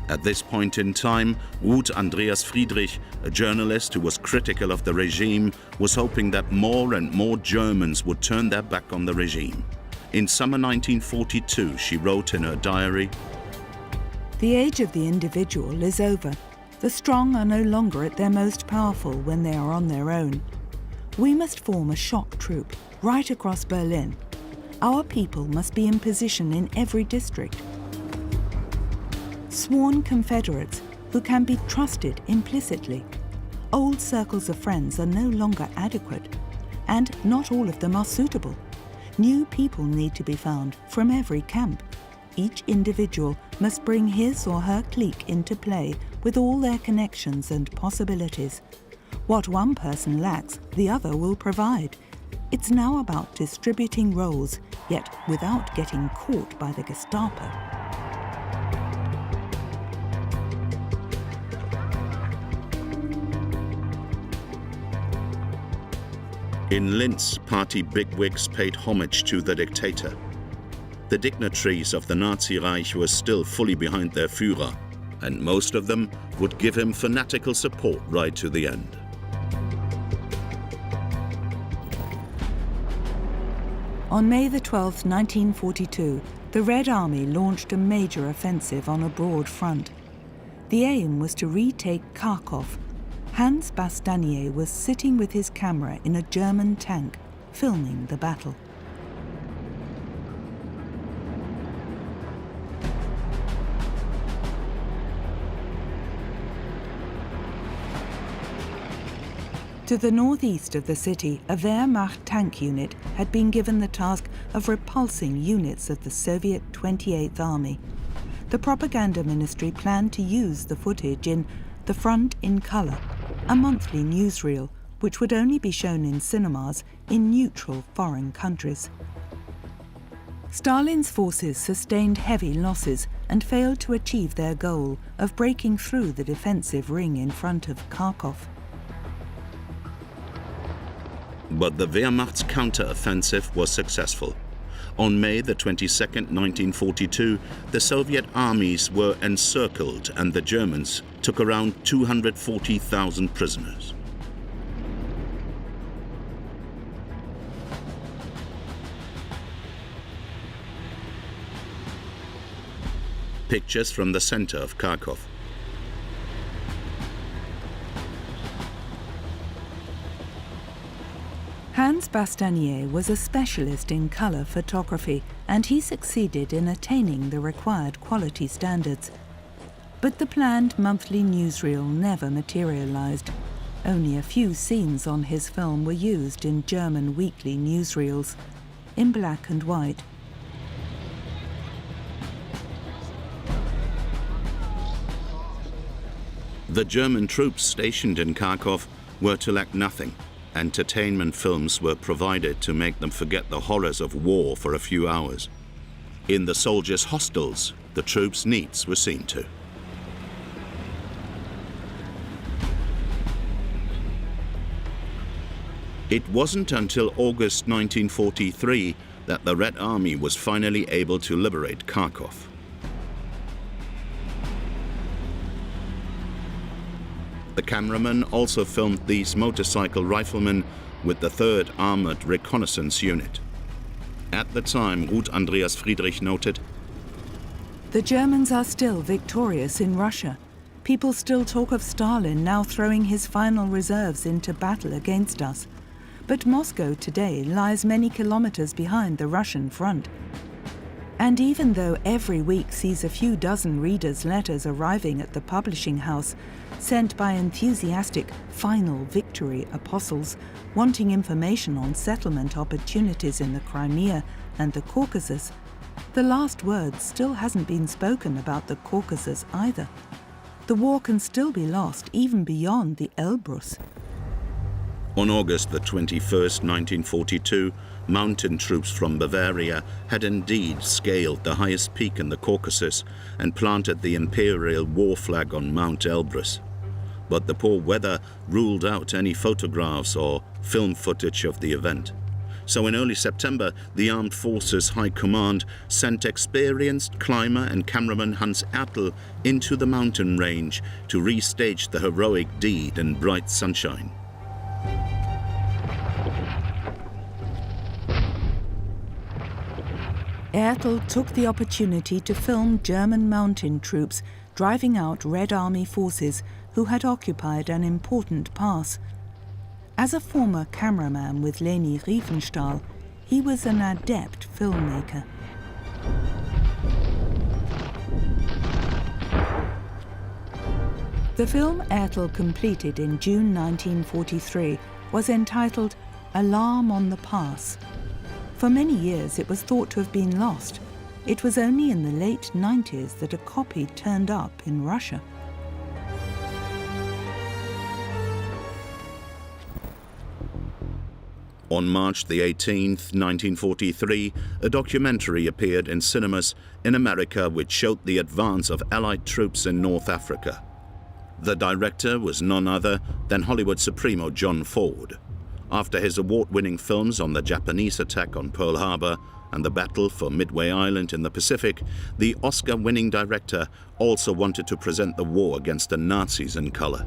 At this point in time, Ruth Andreas Friedrich, a journalist who was critical of the regime, was hoping that more and more Germans would turn their back on the regime. In summer 1942, she wrote in her diary, "The age of the individual is over. The strong are no longer at their most powerful when they are on their own. We must form a shock troop right across Berlin. Our people must be in position in every district. Sworn Confederates who can be trusted implicitly. Old circles of friends are no longer adequate, and not all of them are suitable. New people need to be found from every camp. Each individual must bring his or her clique into play with all their connections and possibilities. What one person lacks, the other will provide. It's now about distributing roles, yet without getting caught by the Gestapo." In Linz, party bigwigs paid homage to the dictator. The dignitaries of the Nazi Reich were still fully behind their Führer, and most of them would give him fanatical support right to the end. On May the 12th, 1942, the Red Army launched a major offensive on a broad front. The aim was to retake Kharkov. Hans Bastanier was sitting with his camera in a German tank, filming the battle. To the northeast of the city, a Wehrmacht tank unit had been given the task of repulsing units of the Soviet 28th Army. The propaganda ministry planned to use the footage in The Front in Colour, a monthly newsreel which would only be shown in cinemas in neutral foreign countries. Stalin's forces sustained heavy losses and failed to achieve their goal of breaking through the defensive ring in front of Kharkov. But the Wehrmacht's counter-offensive was successful. On May the 22nd, 1942, the Soviet armies were encircled and the Germans took around 240,000 prisoners. Pictures from the center of Kharkov. Hans Bastanier was a specialist in colour photography, and he succeeded in attaining the required quality standards. But the planned monthly newsreel never materialised. Only a few scenes on his film were used in German weekly newsreels, in black and white. The German troops stationed in Kharkov were to lack nothing. Entertainment films were provided to make them forget the horrors of war for a few hours. In the soldiers' hostels, the troops' needs were seen to. It wasn't until August 1943 that the Red Army was finally able to liberate Kharkov. The cameraman also filmed these motorcycle riflemen with the 3rd Armored Reconnaissance Unit. At the time, Ruth Andreas Friedrich noted, "The Germans are still victorious in Russia. People still talk of Stalin now throwing his final reserves into battle against us. But Moscow today lies many kilometers behind the Russian front. And even though every week sees a few dozen readers' letters arriving at the publishing house, sent by enthusiastic final victory apostles wanting information on settlement opportunities in the Crimea and the Caucasus, the last word still hasn't been spoken about the Caucasus either. The war can still be lost even beyond the Elbrus." On August the 21st, 1942, mountain troops from Bavaria had indeed scaled the highest peak in the Caucasus and planted the imperial war flag on Mount Elbrus. But the poor weather ruled out any photographs or film footage of the event. So in early September, the Armed Forces High Command sent experienced climber and cameraman Hans Ertl into the mountain range to restage the heroic deed in bright sunshine. Ertl took the opportunity to film German mountain troops driving out Red Army forces who had occupied an important pass. As a former cameraman with Leni Riefenstahl, he was an adept filmmaker. The film Ertl completed in June 1943 was entitled Alarm on the Pass. For many years it was thought to have been lost. It was only in the late 90s that a copy turned up in Russia. On March the 18th, 1943, a documentary appeared in cinemas in America which showed the advance of Allied troops in North Africa. The director was none other than Hollywood supremo John Ford. After his award-winning films on the Japanese attack on Pearl Harbor and the battle for Midway Island in the Pacific, the Oscar-winning director also wanted to present the war against the Nazis in color.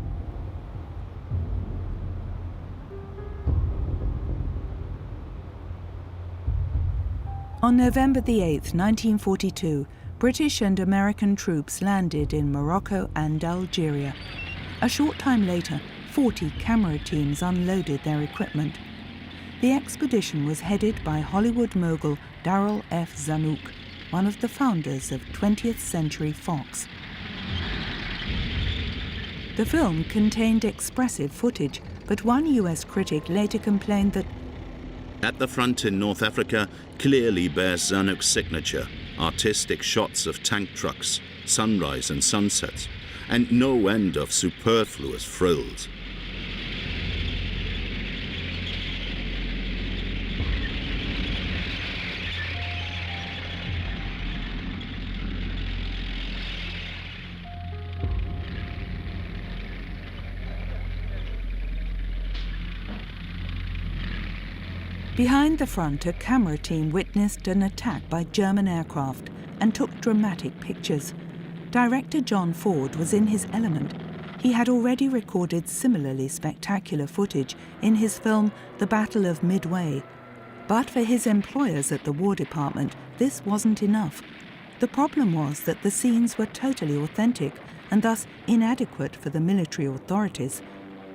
On November the 8th, 1942, British and American troops landed in Morocco and Algeria. A short time later, 40 camera teams unloaded their equipment. The expedition was headed by Hollywood mogul Darrell F. Zanuck, one of the founders of 20th Century Fox. The film contained expressive footage, but one US critic later complained that At the front in North Africa clearly bears Zanuck's signature, artistic shots of tank trucks, sunrise and sunsets, and no end of superfluous frills. behind the front, a camera team witnessed an attack by German aircraft and took dramatic pictures. Director John Ford was in his element. He had already recorded similarly spectacular footage in his film The Battle of Midway. But for his employers at the War Department, this wasn't enough. The problem was that the scenes were totally authentic and thus inadequate for the military authorities.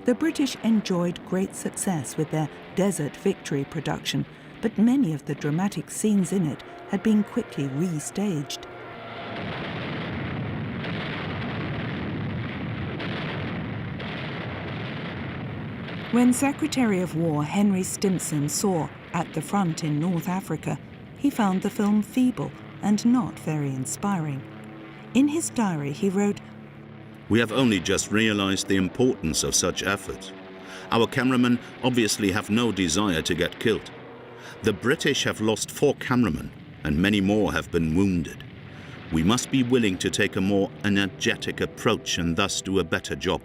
The British enjoyed great success with their Desert Victory production, but many of the dramatic scenes in it had been quickly restaged. When Secretary of War Henry Stimson saw At the Front in North Africa, he found the film feeble and not very inspiring. In his diary he wrote, "We have only just realized the importance of such efforts. Our cameramen obviously have no desire to get killed. The British have lost 4 cameramen and many more have been wounded. We must be willing to take a more energetic approach and thus do a better job."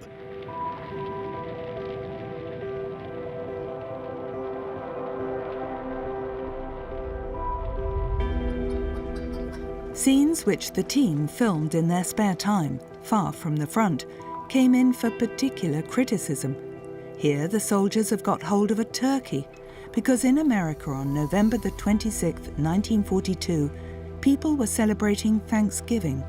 Scenes which the team filmed in their spare time, far from the front, came in for particular criticism. Here the soldiers have got hold of a turkey, because in America on November the 26th, 1942, people were celebrating Thanksgiving.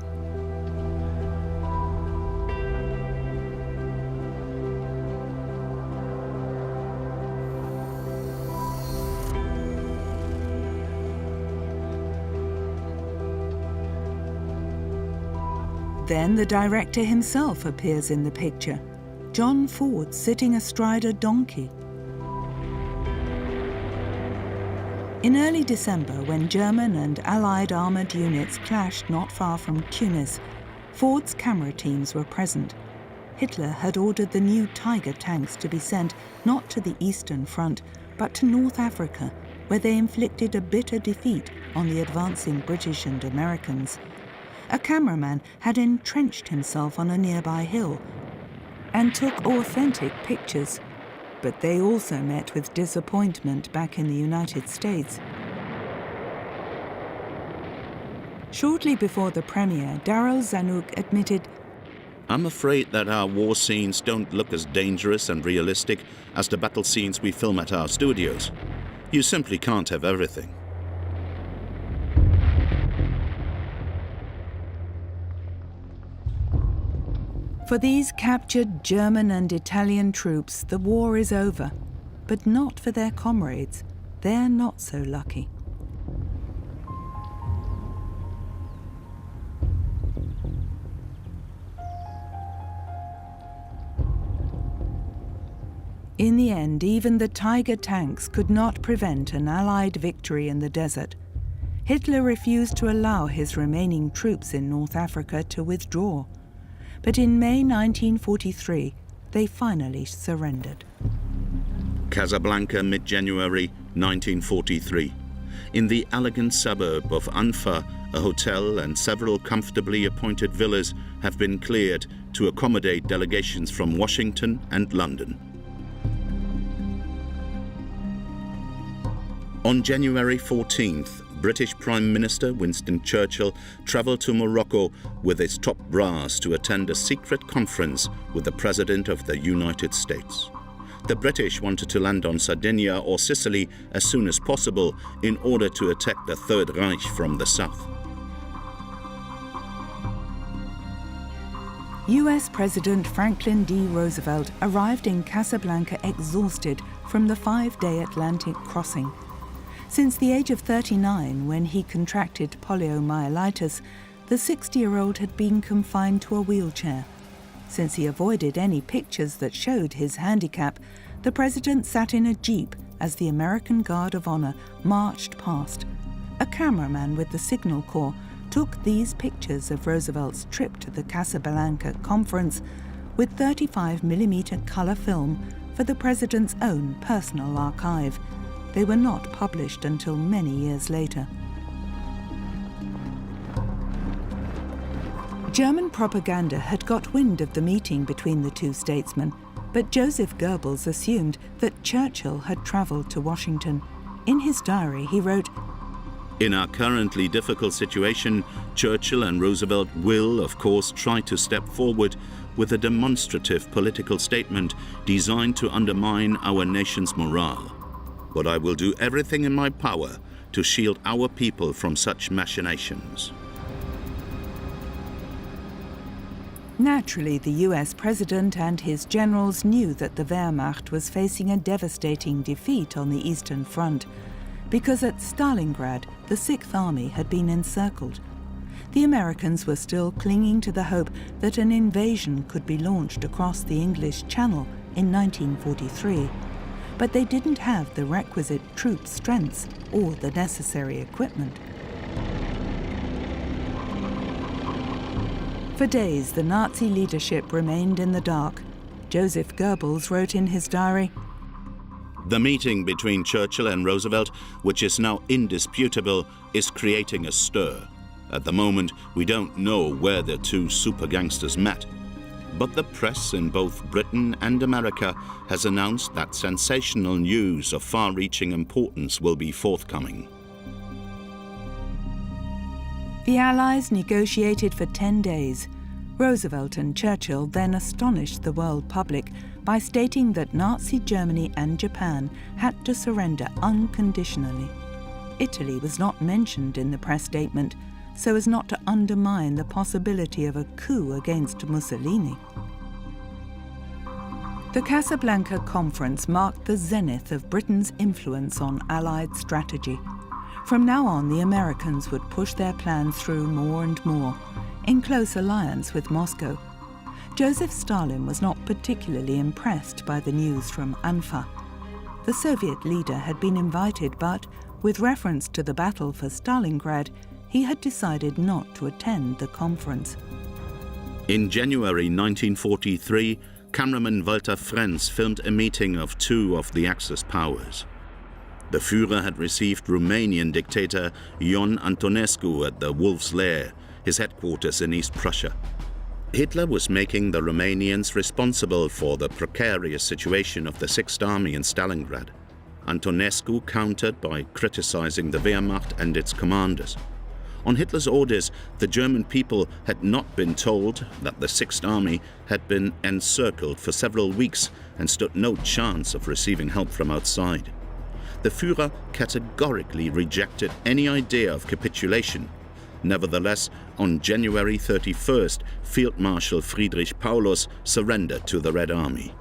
Then the director himself appears in the picture, John Ford sitting astride a donkey. In early December, when German and Allied armoured units clashed not far from Tunis, Ford's camera teams were present. Hitler had ordered the new Tiger tanks to be sent not to the Eastern Front, but to North Africa, where they inflicted a bitter defeat on the advancing British and Americans. A cameraman had entrenched himself on a nearby hill and took authentic pictures, but they also met with disappointment back in the United States. Shortly before the premiere, Darryl Zanuck admitted, "I'm afraid that our war scenes don't look as dangerous and realistic as the battle scenes we film at our studios. You simply can't have everything." For these captured German and Italian troops, the war is over, but not for their comrades. They're not so lucky. In the end, even the Tiger tanks could not prevent an Allied victory in the desert. Hitler refused to allow his remaining troops in North Africa to withdraw. But in May 1943, they finally surrendered. Casablanca, mid-January 1943. In the elegant suburb of Anfa, a hotel and several comfortably appointed villas have been cleared to accommodate delegations from Washington and London. On January 14th, British Prime Minister Winston Churchill travelled to Morocco with his top brass to attend a secret conference with the President of the United States. The British wanted to land on Sardinia or Sicily as soon as possible in order to attack the Third Reich from the south. US President Franklin D. Roosevelt arrived in Casablanca exhausted from the 5-day Atlantic crossing. Since the age of 39, when he contracted poliomyelitis, the 60-year-old had been confined to a wheelchair. Since he avoided any pictures that showed his handicap, the president sat in a jeep as the American Guard of Honor marched past. A cameraman with the Signal Corps took these pictures of Roosevelt's trip to the Casablanca conference with 35mm color film for the president's own personal archive. They were not published until many years later. German propaganda had got wind of the meeting between the two statesmen, but Joseph Goebbels assumed that Churchill had travelled to Washington. In his diary, he wrote, "In our currently difficult situation, Churchill and Roosevelt will, of course, try to step forward with a demonstrative political statement designed to undermine our nation's morale. But I will do everything in my power to shield our people from such machinations." Naturally, the US president and his generals knew that the Wehrmacht was facing a devastating defeat on the Eastern Front, because at Stalingrad, the Sixth Army had been encircled. The Americans were still clinging to the hope that an invasion could be launched across the English Channel in 1943, but they didn't have the requisite troop strengths or the necessary equipment. For days, the Nazi leadership remained in the dark. Joseph Goebbels wrote in his diary, "The meeting between Churchill and Roosevelt, which is now indisputable, is creating a stir. At the moment, we don't know where the two super gangsters met. But the press in both Britain and America has announced that sensational news of far-reaching importance will be forthcoming." The Allies negotiated for 10 days. Roosevelt and Churchill then astonished the world public by stating that Nazi Germany and Japan had to surrender unconditionally. Italy was not mentioned in the press statement, so as not to undermine the possibility of a coup against Mussolini. The Casablanca Conference marked the zenith of Britain's influence on Allied strategy. From now on, the Americans would push their plans through more and more, in close alliance with Moscow. Joseph Stalin was not particularly impressed by the news from Anfa. The Soviet leader had been invited, but, with reference to the battle for Stalingrad, he had decided not to attend the conference. In January 1943, cameraman Walter Frenz filmed a meeting of two of the Axis powers. The Führer had received Romanian dictator Ion Antonescu at the Wolf's Lair, his headquarters in East Prussia. Hitler was making the Romanians responsible for the precarious situation of the Sixth Army in Stalingrad. Antonescu countered by criticizing the Wehrmacht and its commanders. On Hitler's orders, the German people had not been told that the Sixth Army had been encircled for several weeks and stood no chance of receiving help from outside. The Führer categorically rejected any idea of capitulation. Nevertheless, on January 31st, Field Marshal Friedrich Paulus surrendered to the Red Army.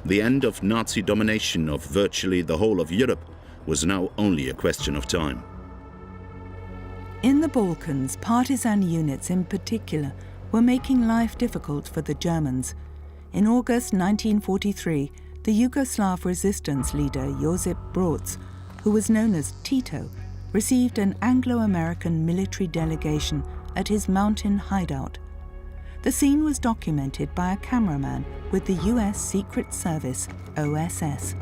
The end of Nazi domination of virtually the whole of Europe was now only a question of time. In the Balkans, partisan units in particular were making life difficult for the Germans. In August 1943, the Yugoslav resistance leader Josip Broz, who was known as Tito, received an Anglo-American military delegation at his mountain hideout. The scene was documented by a cameraman with the US Secret Service, OSS.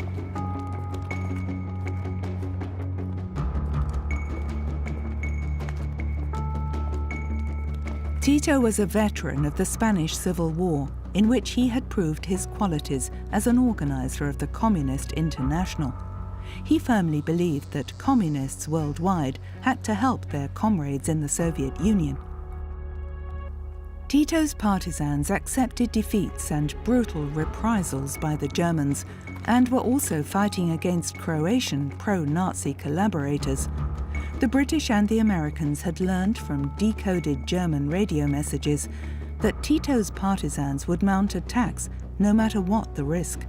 Tito was a veteran of the Spanish Civil War, in which he had proved his qualities as an organizer of the Communist International. He firmly believed that communists worldwide had to help their comrades in the Soviet Union. Tito's partisans accepted defeats and brutal reprisals by the Germans and were also fighting against Croatian pro-Nazi collaborators. The British and the Americans had learned from decoded German radio messages that Tito's partisans would mount attacks no matter what the risk.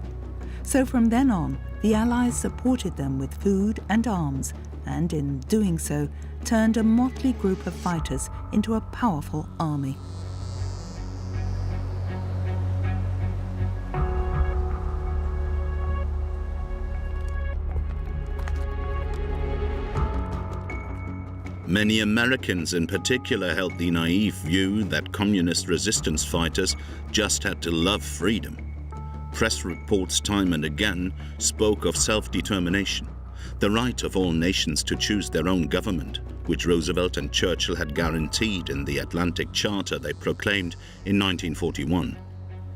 So from then on, the Allies supported them with food and arms, and in doing so, turned a motley group of fighters into a powerful army. Many Americans in particular held the naive view that communist resistance fighters just had to love freedom. Press reports time and again spoke of self-determination, the right of all nations to choose their own government, which Roosevelt and Churchill had guaranteed in the Atlantic Charter they proclaimed in 1941.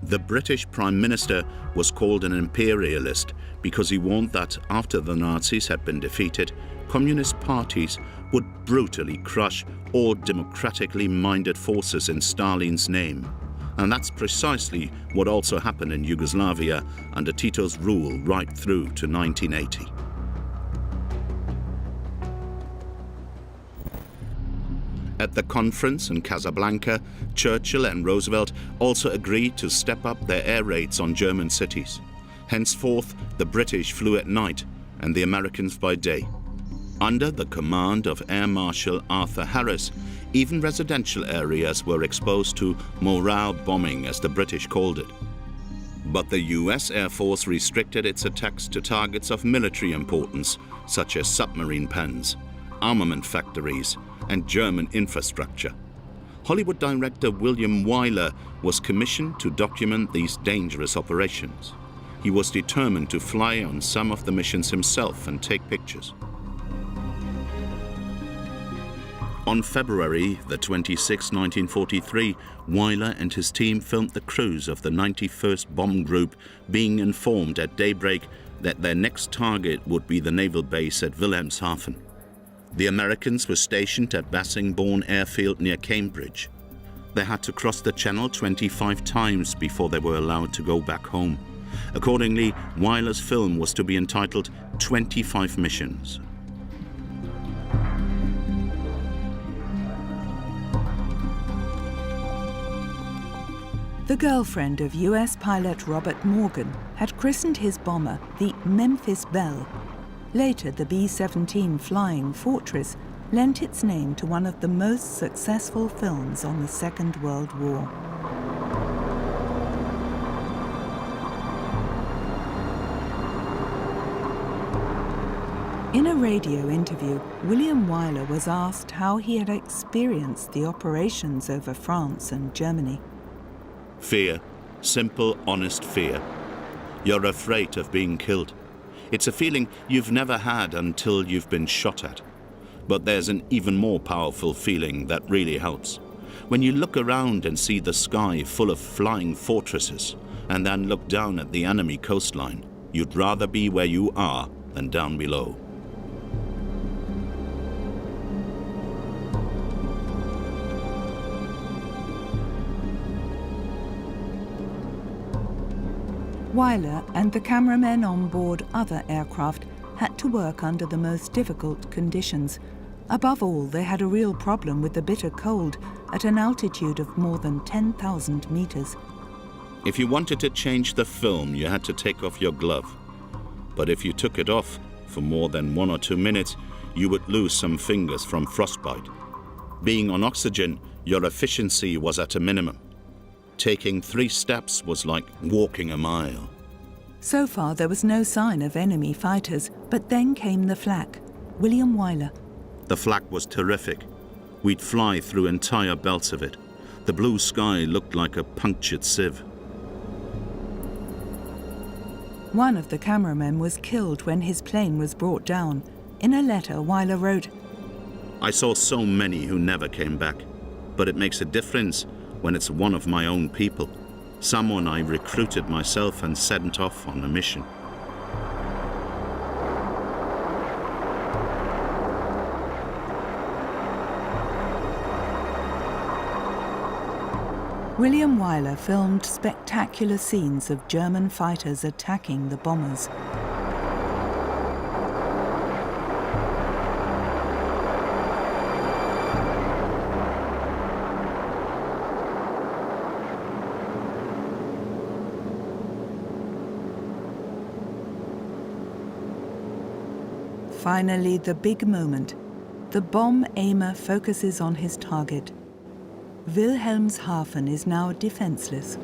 The British Prime Minister was called an imperialist because he warned that after the Nazis had been defeated, communist parties would brutally crush all democratically minded forces in Stalin's name. And that's precisely what also happened in Yugoslavia under Tito's rule right through to 1980. At the conference in Casablanca, Churchill and Roosevelt also agreed to step up their air raids on German cities. Henceforth, the British flew at night and the Americans by day. Under the command of Air Marshal Arthur Harris, even residential areas were exposed to morale bombing, as the British called it. But the US Air Force restricted its attacks to targets of military importance, such as submarine pens, armament factories, and German infrastructure. Hollywood director William Wyler was commissioned to document these dangerous operations. He was determined to fly on some of the missions himself and take pictures. On February the 26th, 1943, Wyler and his team filmed the crews of the 91st Bomb Group being informed at daybreak that their next target would be the naval base at Wilhelmshaven. The Americans were stationed at Bassingbourn Airfield near Cambridge. They had to cross the channel 25 times before they were allowed to go back home. Accordingly, Wyler's film was to be entitled 25 Missions. The girlfriend of US pilot Robert Morgan had christened his bomber the Memphis Belle. Later, the B-17 Flying Fortress lent its name to one of the most successful films on the Second World War. In a radio interview, William Wyler was asked how he had experienced the operations over France and Germany. Fear. Simple, honest fear. You're afraid of being killed. It's a feeling you've never had until you've been shot at. But there's an even more powerful feeling that really helps. When you look around and see the sky full of flying fortresses, and then look down at the enemy coastline, you'd rather be where you are than down below. Wyler and the cameramen on board other aircraft had to work under the most difficult conditions. Above all, they had a real problem with the bitter cold at an altitude of more than 10,000 meters. If you wanted to change the film, you had to take off your glove. But if you took it off for more than 1 or 2 minutes, you would lose some fingers from frostbite. Being on oxygen, your efficiency was at a minimum. Taking 3 steps was like walking a mile. So far, there was no sign of enemy fighters, but then came the flak. William Wyler. The flak was terrific. We'd fly through entire belts of it. The blue sky looked like a punctured sieve. One of the cameramen was killed when his plane was brought down. In a letter, Wyler wrote, I saw so many who never came back, but it makes a difference when it's one of my own people, someone I recruited myself and sent off on a mission. William Wyler filmed spectacular scenes of German fighters attacking the bombers. Finally, the big moment. The bomb aimer focuses on his target. Wilhelmshaven is now defenseless.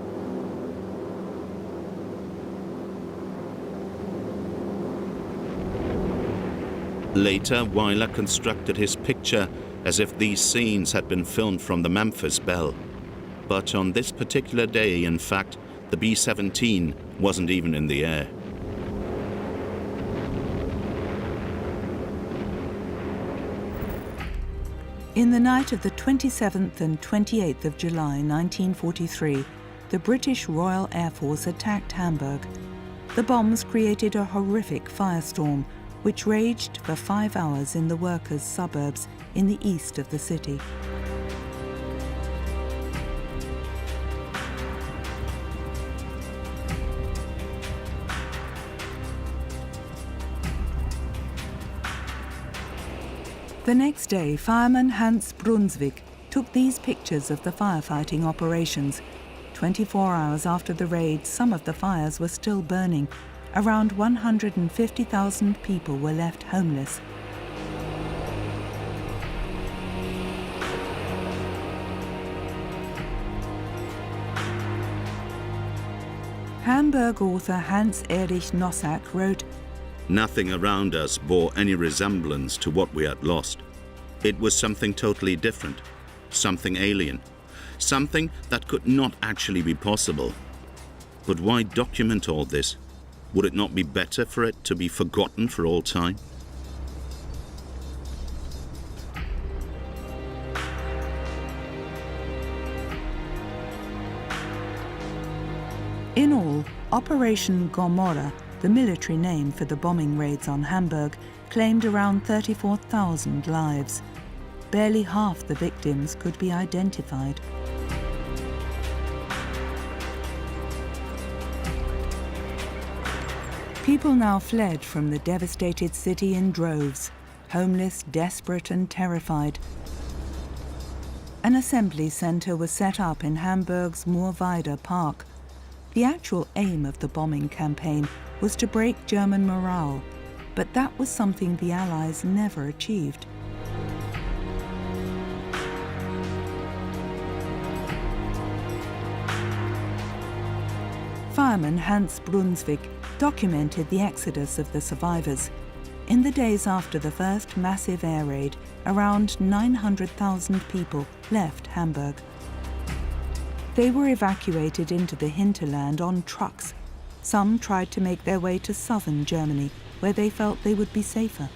Later, Wyler constructed his picture as if these scenes had been filmed from the Memphis Belle. But on this particular day, in fact, the B-17 wasn't even in the air. In the night of the 27th and 28th of July 1943, the British Royal Air Force attacked Hamburg. The bombs created a horrific firestorm, which raged for 5 hours in the workers' suburbs in the east of the city. The next day, fireman Hans Brunswick took these pictures of the firefighting operations. 24 hours after the raid, some of the fires were still burning. Around 150,000 people were left homeless. Hamburg author Hans-Erich Nossack wrote, "Nothing around us bore any resemblance to what we had lost. It was something totally different, something alien, something that could not actually be possible. But why document all this? Would it not be better for it to be forgotten for all time?" In all, Operation Gomorrah, the military name for the bombing raids on Hamburg, claimed around 34,000 lives. Barely half the victims could be identified. People now fled from the devastated city in droves, homeless, desperate and terrified. An assembly centre was set up in Hamburg's Moorweide Park. The actual aim of the bombing campaign was to break German morale, but that was something the Allies never achieved. Fireman Hans Brunswick documented the exodus of the survivors. In the days after the first massive air raid, around 900,000 people left Hamburg. They were evacuated into the hinterland on trucks. Some tried to make their way to southern Germany, where they felt they would be safer.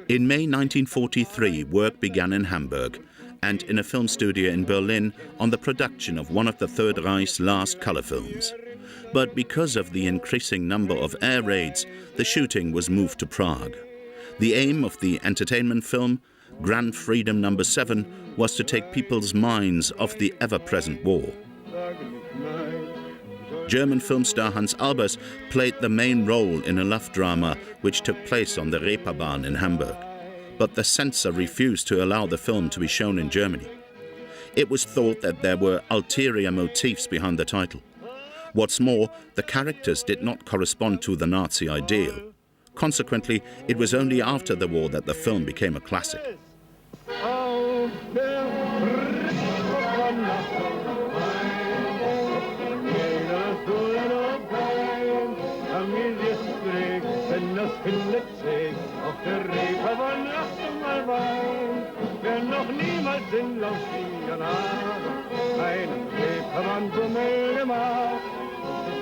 In May 1943, work began in Hamburg and in a film studio in Berlin on the production of one of the Third Reich's last color films. But because of the increasing number of air raids, the shooting was moved to Prague. The aim of the entertainment film, Grand Freedom No. 7, was to take people's minds off the ever-present war. German film star Hans Albers played the main role in a love drama which took place on the Reeperbahn in Hamburg. But the censor refused to allow the film to be shown in Germany. It was thought that there were ulterior motifs behind the title. What's more, the characters did not correspond to the Nazi ideal. Consequently, it was only after the war that the film became a classic.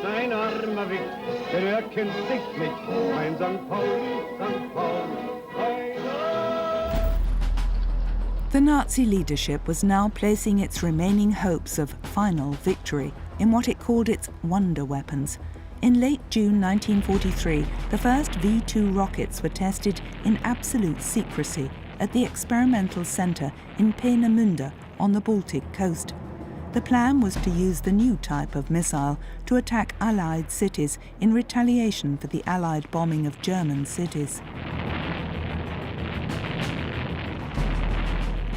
Ein armer Wicht, der erkennt dich nicht, mein St. Pauli, St. Pauli. The Nazi leadership was now placing its remaining hopes of final victory in what it called its wonder weapons. In late June 1943, the first V-2 rockets were tested in absolute secrecy at the experimental centre in Peenemünde on the Baltic coast. The plan was to use the new type of missile to attack Allied cities in retaliation for the Allied bombing of German cities.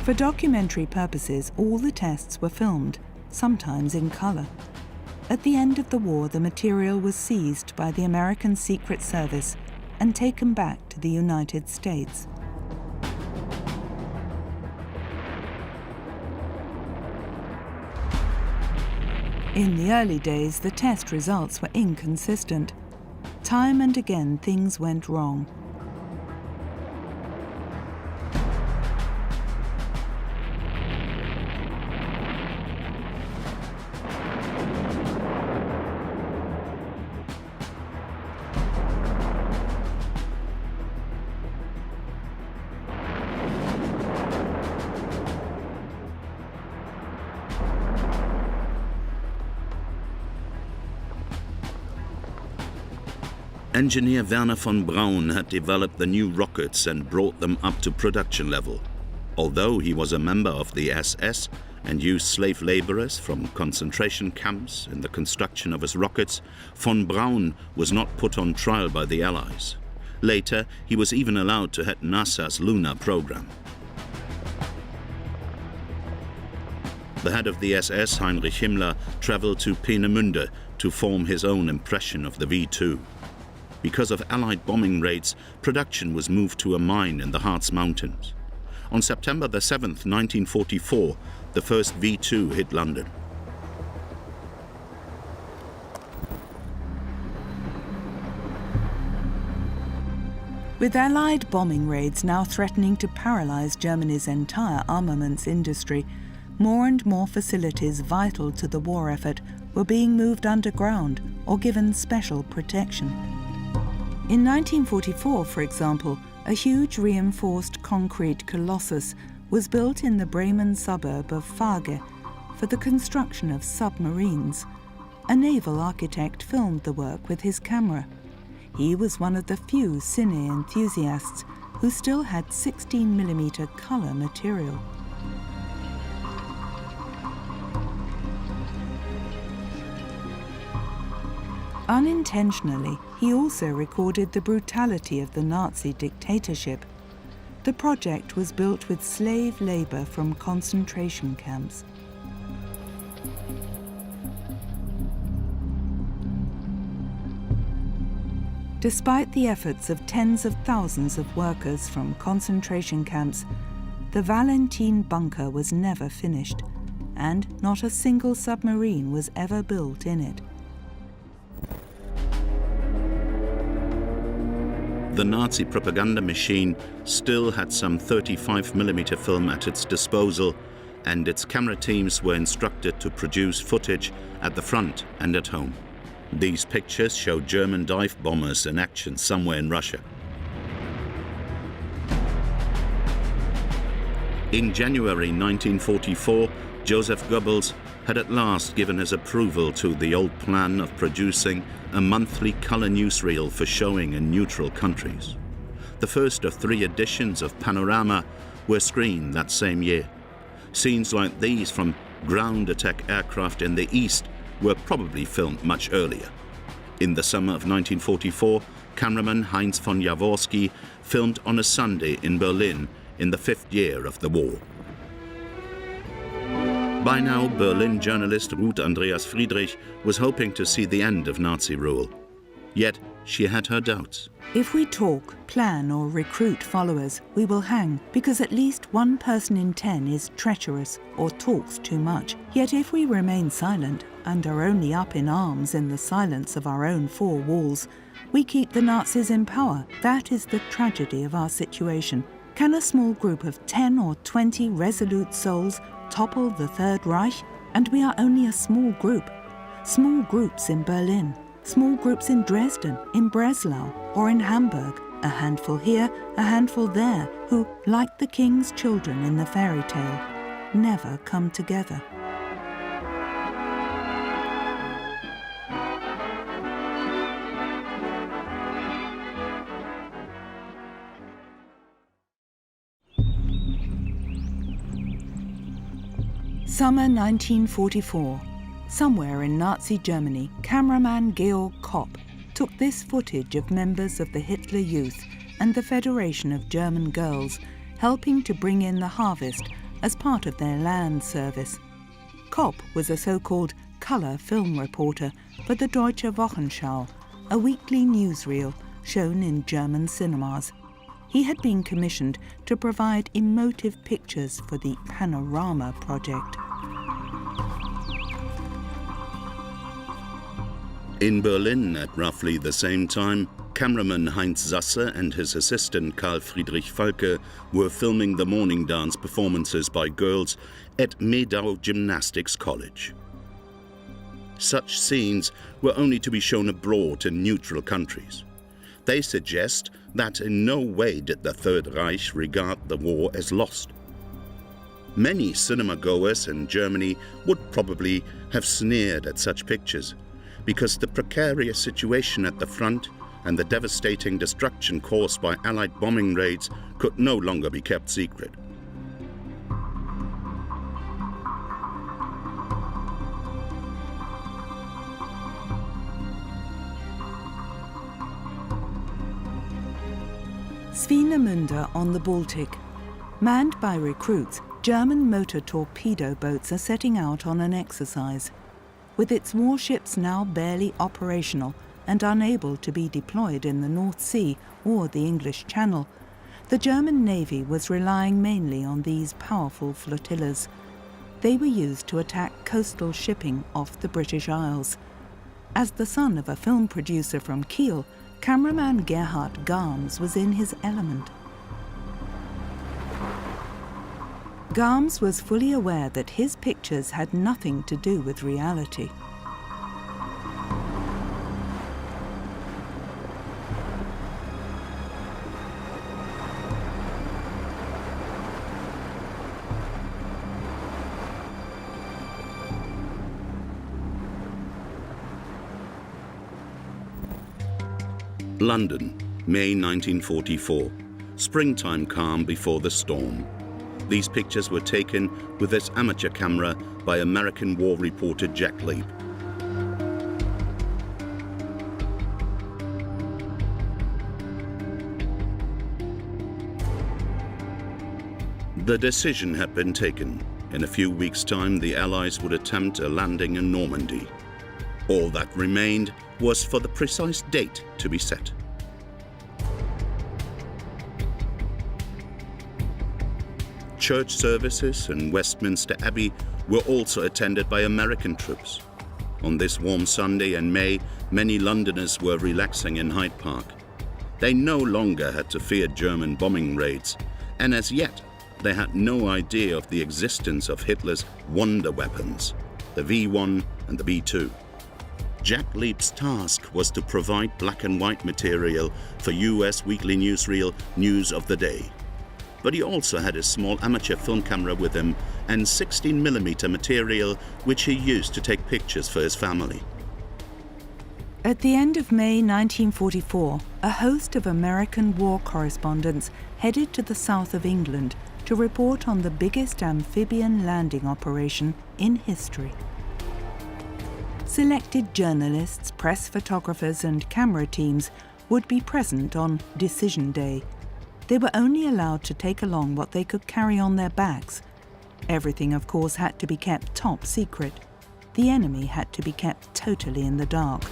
For documentary purposes, all the tests were filmed, sometimes in colour. At the end of the war, the material was seized by the American Secret Service and taken back to the United States. In the early days, the test results were inconsistent. Time and again, things went wrong. Engineer Werner von Braun had developed the new rockets and brought them up to production level. Although he was a member of the SS and used slave laborers from concentration camps in the construction of his rockets, von Braun was not put on trial by the Allies. Later, he was even allowed to head NASA's lunar program. The head of the SS, Heinrich Himmler, traveled to Peenemünde to form his own impression of the V-2. Because of Allied bombing raids, production was moved to a mine in the Harz Mountains. On September the 7th, 1944, the first V-2 hit London. With Allied bombing raids now threatening to paralyze Germany's entire armaments industry, more and more facilities vital to the war effort were being moved underground or given special protection. In 1944, for example, a huge reinforced concrete colossus was built in the Bremen suburb of Fage for the construction of submarines. A naval architect filmed the work with his camera. He was one of the few cine enthusiasts who still had 16mm color material. Unintentionally, he also recorded the brutality of the Nazi dictatorship. The project was built with slave labor from concentration camps. Despite the efforts of tens of thousands of workers from concentration camps, the Valentin bunker was never finished, and not a single submarine was ever built in it. The Nazi propaganda machine still had some 35mm film at its disposal, and its camera teams were instructed to produce footage at the front and at home. These pictures show German dive bombers in action somewhere in Russia. In January 1944, Joseph Goebbels had at last given his approval to the old plan of producing a monthly color newsreel for showing in neutral countries. The first of 3 editions of Panorama were screened that same year. Scenes like these from ground attack aircraft in the east were probably filmed much earlier. In the summer of 1944, cameraman Heinz von Jaworski filmed on a Sunday in Berlin in the 5th year of the war. By now, Berlin journalist Ruth Andreas Friedrich was hoping to see the end of Nazi rule. Yet, she had her doubts. If we talk, plan or recruit followers, we will hang, because at least 1 person in 10 is treacherous or talks too much. Yet if we remain silent and are only up in arms in the silence of our own 4 walls, we keep the Nazis in power. That is the tragedy of our situation. Can a small group of 10 or 20 resolute souls topple the Third Reich? And we are only a small group. Small groups in Berlin, small groups in Dresden, in Breslau, or in Hamburg, a handful here, a handful there, who, like the king's children in the fairy tale, never come together. Summer 1944. Somewhere in Nazi Germany, cameraman Georg Kopp took this footage of members of the Hitler Youth and the Federation of German Girls helping to bring in the harvest as part of their land service. Kopp was a so-called colour film reporter for the Deutsche Wochenschau, a weekly newsreel shown in German cinemas. He had been commissioned to provide emotive pictures for the Panorama project. In Berlin at roughly the same time, cameraman Heinz Sasse and his assistant Karl Friedrich Falke were filming the morning dance performances by girls at Medau Gymnastics College. Such scenes were only to be shown abroad in neutral countries. They suggest that in no way did the Third Reich regard the war as lost. Many cinema goers in Germany would probably have sneered at such pictures, because the precarious situation at the front and the devastating destruction caused by Allied bombing raids could no longer be kept secret. Swinemünde on the Baltic. Manned by recruits, German motor torpedo boats are setting out on an exercise. With its warships now barely operational and unable to be deployed in the North Sea or the English Channel, the German Navy was relying mainly on these powerful flotillas. They were used to attack coastal shipping off the British Isles. As the son of a film producer from Kiel, cameraman Gerhard Garms was in his element. Garms was fully aware that his pictures had nothing to do with reality. London, May 1944. Springtime calm before the storm. These pictures were taken with this amateur camera by American war reporter Jack Leib. The decision had been taken. In a few weeks' time, the Allies would attempt a landing in Normandy. All that remained was for the precise date to be set. Church services in Westminster Abbey were also attended by American troops. On this warm Sunday in May, many Londoners were relaxing in Hyde Park. They no longer had to fear German bombing raids, and as yet, they had no idea of the existence of Hitler's wonder weapons, the V1 and the V2. Jack Leib's task was to provide black and white material for US weekly newsreel News of the Day. But he also had a small amateur film camera with him and 16mm material which he used to take pictures for his family. At the end of May 1944, a host of American war correspondents headed to the south of England to report on the biggest amphibian landing operation in history. Selected journalists, press photographers and camera teams would be present on Decision Day. They were only allowed to take along what they could carry on their backs. Everything, of course, had to be kept top secret. The enemy had to be kept totally in the dark.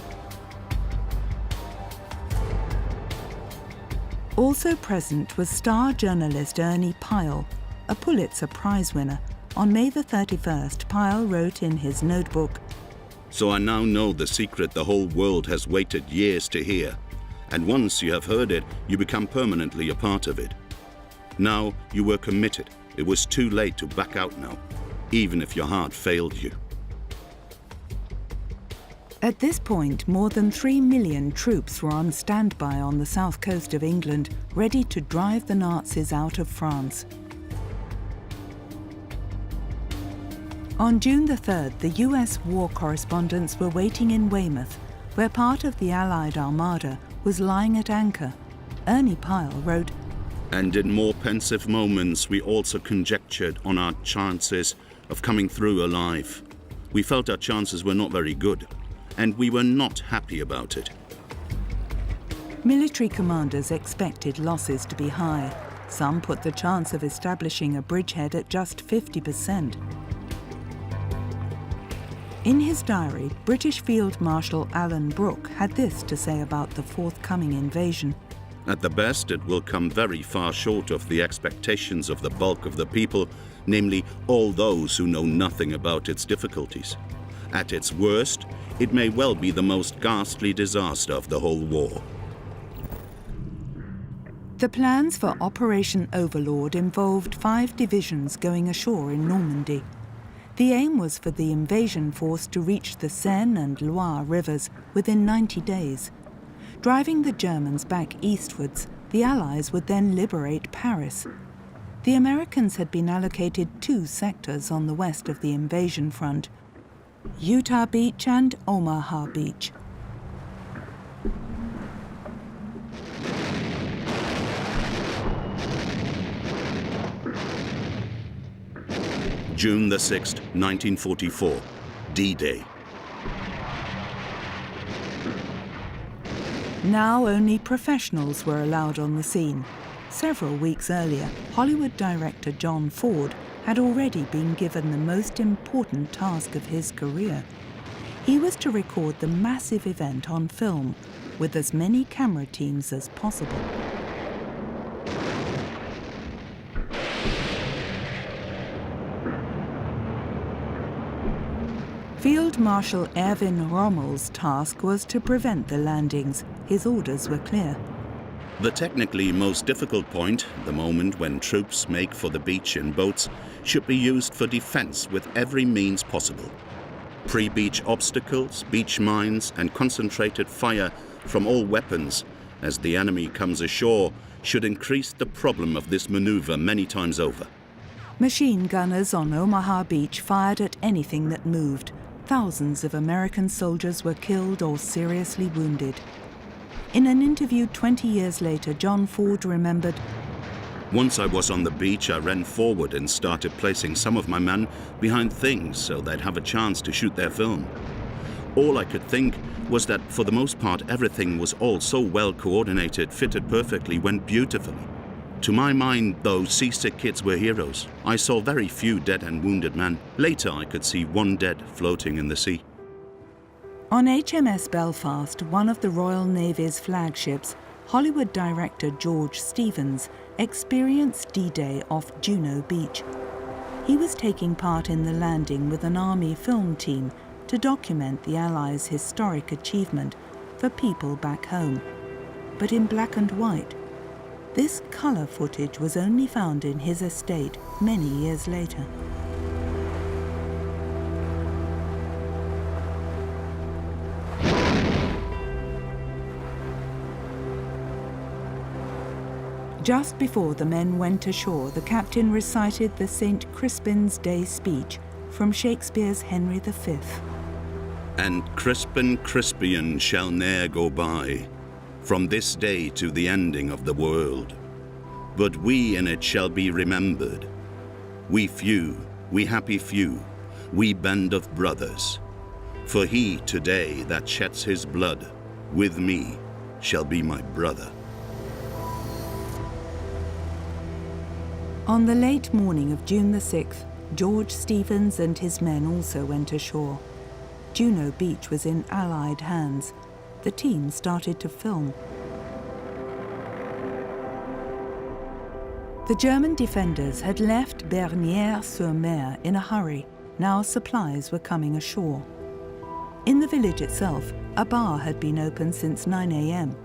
Also present was star journalist Ernie Pyle, a Pulitzer Prize winner. On May the 31st, Pyle wrote in his notebook, "So I now know the secret the whole world has waited years to hear. And once you have heard it, you become permanently a part of it. Now you were committed. It was too late to back out now, even if your heart failed you." At this point, more than 3 million troops were on standby on the south coast of England, ready to drive the Nazis out of France. On June the 3rd, the US war correspondents were waiting in Weymouth, where part of the Allied armada was lying at anchor. Ernie Pyle wrote, "And in more pensive moments, we also conjectured on our chances of coming through alive. We felt our chances were not very good, and we were not happy about it." Military commanders expected losses to be high. Some put the chance of establishing a bridgehead at just 50%. In his diary, British Field Marshal Alan Brooke had this to say about the forthcoming invasion. "At the best, it will come very far short of the expectations of the bulk of the people, namely all those who know nothing about its difficulties. At its worst, it may well be the most ghastly disaster of the whole war." The plans for Operation Overlord involved 5 divisions going ashore in Normandy. The aim was for the invasion force to reach the Seine and Loire rivers within 90 days. Driving the Germans back eastwards, the Allies would then liberate Paris. The Americans had been allocated 2 sectors on the west of the invasion front, Utah Beach and Omaha Beach. June the 6th, 1944, D-Day. Now only professionals were allowed on the scene. Several weeks earlier, Hollywood director John Ford had already been given the most important task of his career. He was to record the massive event on film with as many camera teams as possible. Field Marshal Erwin Rommel's task was to prevent the landings. His orders were clear. The technically most difficult point, the moment when troops make for the beach in boats, should be used for defense with every means possible. Pre-beach obstacles, beach mines, and concentrated fire from all weapons as the enemy comes ashore should increase the problem of this maneuver many times over. Machine gunners on Omaha Beach fired at anything that moved. Thousands of American soldiers were killed or seriously wounded. In an interview 20 years later, John Ford remembered, "Once I was on the beach, I ran forward and started placing some of my men behind things so they'd have a chance to shoot their film. All I could think was that for the most part everything was all so well coordinated, fitted perfectly, went beautifully. To my mind, those seasick kids were heroes. I saw very few dead and wounded men. Later I could see one dead floating in the sea." On HMS Belfast, one of the Royal Navy's flagships, Hollywood director George Stevens experienced D-Day off Juno Beach. He was taking part in the landing with an Army film team to document the Allies' historic achievement for people back home, but in black and white. This colour footage was only found in his estate many years later. Just before the men went ashore, the captain recited the St. Crispin's Day speech from Shakespeare's Henry V. "And Crispin Crispian shall ne'er go by, from this day to the ending of the world. But we in it shall be remembered. We few, we happy few, we band of brothers. For he today that sheds his blood, with me, shall be my brother." On the late morning of June the 6th, George Stevens and his men also went ashore. Juno Beach was in Allied hands. The team started to film. The German defenders had left Bernières-sur-Mer in a hurry. Now supplies were coming ashore. In the village itself, a bar had been open since 9 a.m.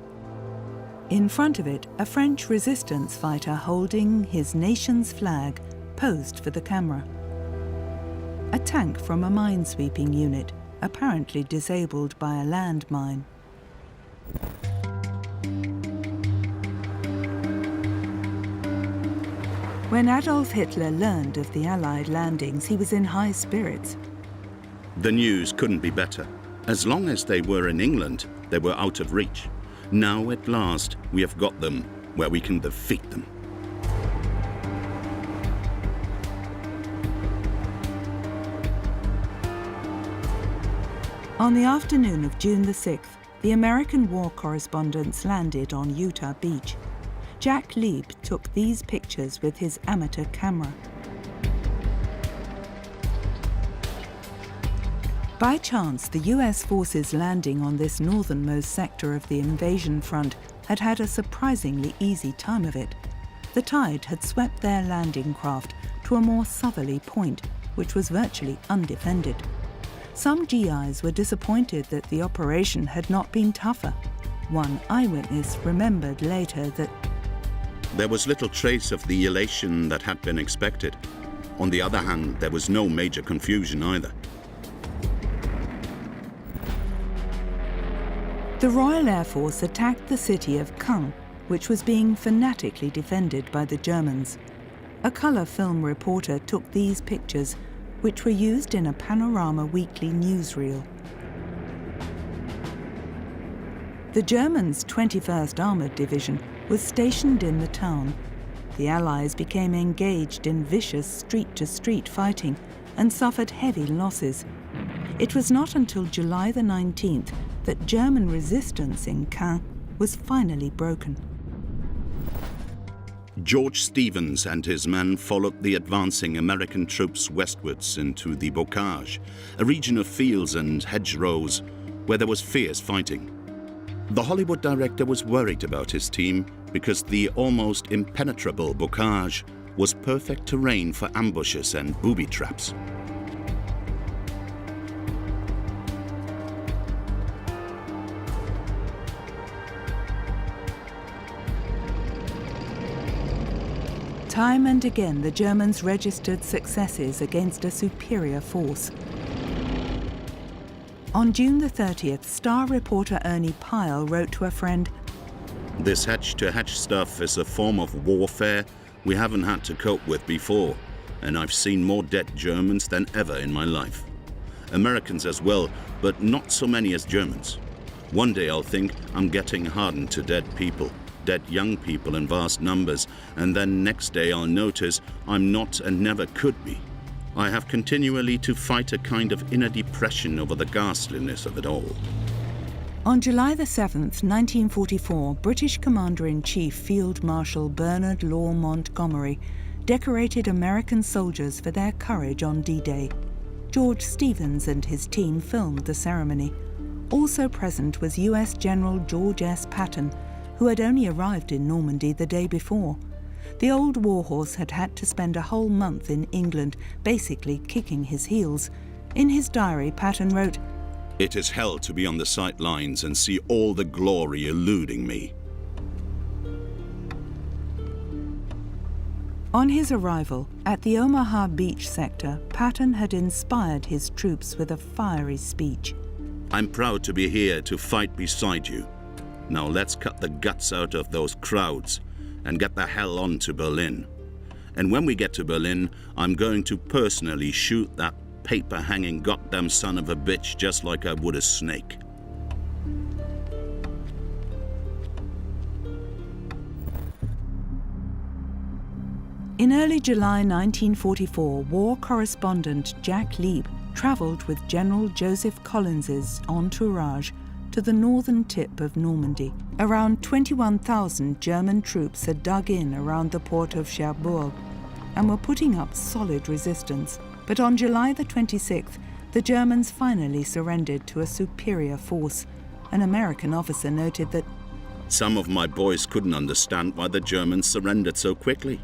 In front of it, a French resistance fighter holding his nation's flag posed for the camera. A tank from a minesweeping unit, apparently disabled by a landmine. When Adolf Hitler learned of the Allied landings, he was in high spirits. The news couldn't be better. As long as they were in England, they were out of reach. Now at last we have got them where we can defeat them. On the afternoon of June the 6th, the American war correspondents landed on Utah Beach. Jack Lieb took these pictures with his amateur camera. By chance, the US forces landing on this northernmost sector of the invasion front had had a surprisingly easy time of it. The tide had swept their landing craft to a more southerly point, which was virtually undefended. Some GIs were disappointed that the operation had not been tougher. One eyewitness remembered later that there was little trace of the elation that had been expected. On the other hand, there was no major confusion either. The Royal Air Force attacked the city of Caen, which was being fanatically defended by the Germans. A colour film reporter took these pictures, which were used in a Panorama Weekly newsreel. The Germans' 21st Armoured Division was stationed in the town. the Allies became engaged in vicious street-to-street fighting and suffered heavy losses. It was not until July the 19th that German resistance in Caen was finally broken. George Stevens and his men followed the advancing American troops westwards into the Bocage, a region of fields and hedgerows where there was fierce fighting. The Hollywood director was worried about his team because the almost impenetrable Bocage was perfect terrain for ambushes and booby traps. Time and again, the Germans registered successes against a superior force. On June the 30th, star reporter Ernie Pyle wrote to a friend, "This hatch-to-hatch stuff is a form of warfare we haven't had to cope with before, and I've seen more dead Germans than ever in my life. Americans as well, but not so many as Germans. One day I'll think I'm getting hardened to dead people, dead young people in vast numbers, and then next day I'll notice I'm not and never could be. I have continually to fight a kind of inner depression over the ghastliness of it all." On July the 7th, 1944, British Commander-in-Chief Field Marshal Bernard Law Montgomery decorated American soldiers for their courage on D-Day. George Stevens and his team filmed the ceremony. Also present was US General George S. Patton, who had only arrived in Normandy the day before. The old warhorse had had to spend a whole month in England, basically kicking his heels. In his diary, Patton wrote, "It is hell to be on the sidelines and see all the glory eluding me." On his arrival at the Omaha Beach sector, Patton had inspired his troops with a fiery speech. "I'm proud to be here to fight beside you. Now let's cut the guts out of those crowds and get the hell on to Berlin. And when we get to Berlin, I'm going to personally shoot that paper-hanging goddamn son of a bitch just like I would a snake." In early July 1944, war correspondent Jack Leeb travelled with General Joseph Collins's entourage to the northern tip of Normandy. Around 21,000 German troops had dug in around the port of Cherbourg and were putting up solid resistance. But on July the 26th, the Germans finally surrendered to a superior force. An American officer noted that, "Some of my boys couldn't understand why the Germans surrendered so quickly."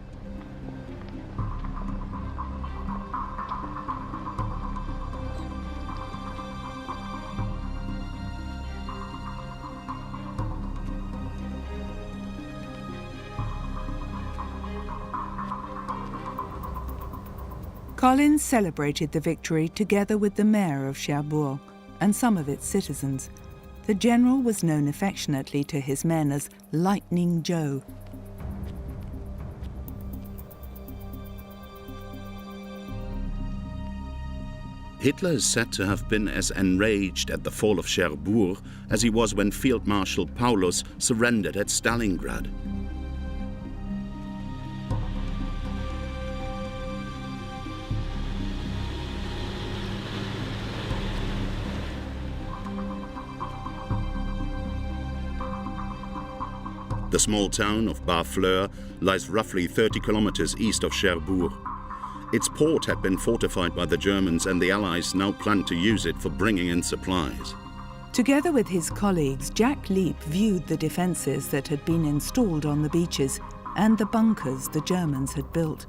Collins celebrated the victory together with the mayor of Cherbourg and some of its citizens. The general was known affectionately to his men as Lightning Joe. Hitler is said to have been as enraged at the fall of Cherbourg as he was when Field Marshal Paulus surrendered at Stalingrad. The small town of Barfleur lies roughly 30 kilometers east of Cherbourg. Its port had been fortified by the Germans, and the Allies now planned to use it for bringing in supplies. Together with his colleagues, Jack Leeb viewed the defences that had been installed on the beaches and the bunkers the Germans had built.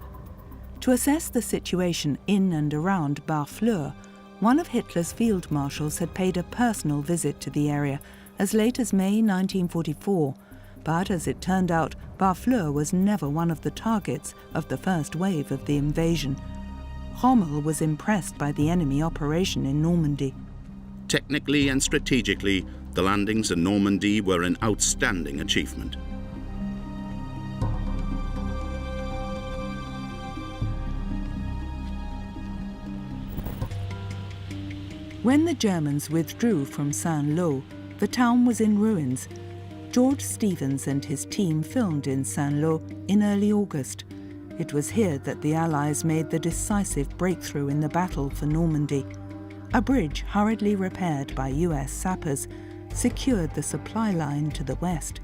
To assess the situation in and around Barfleur, one of Hitler's field marshals had paid a personal visit to the area as late as May 1944. But as it turned out, Barfleur was never one of the targets of the first wave of the invasion. Rommel was impressed by the enemy operation in Normandy. Technically and strategically, the landings in Normandy were an outstanding achievement. When the Germans withdrew from Saint-Lô, the town was in ruins. George Stevens and his team filmed in Saint-Lô in early August. It was here that the Allies made the decisive breakthrough in the battle for Normandy. A bridge hurriedly repaired by US sappers secured the supply line to the west.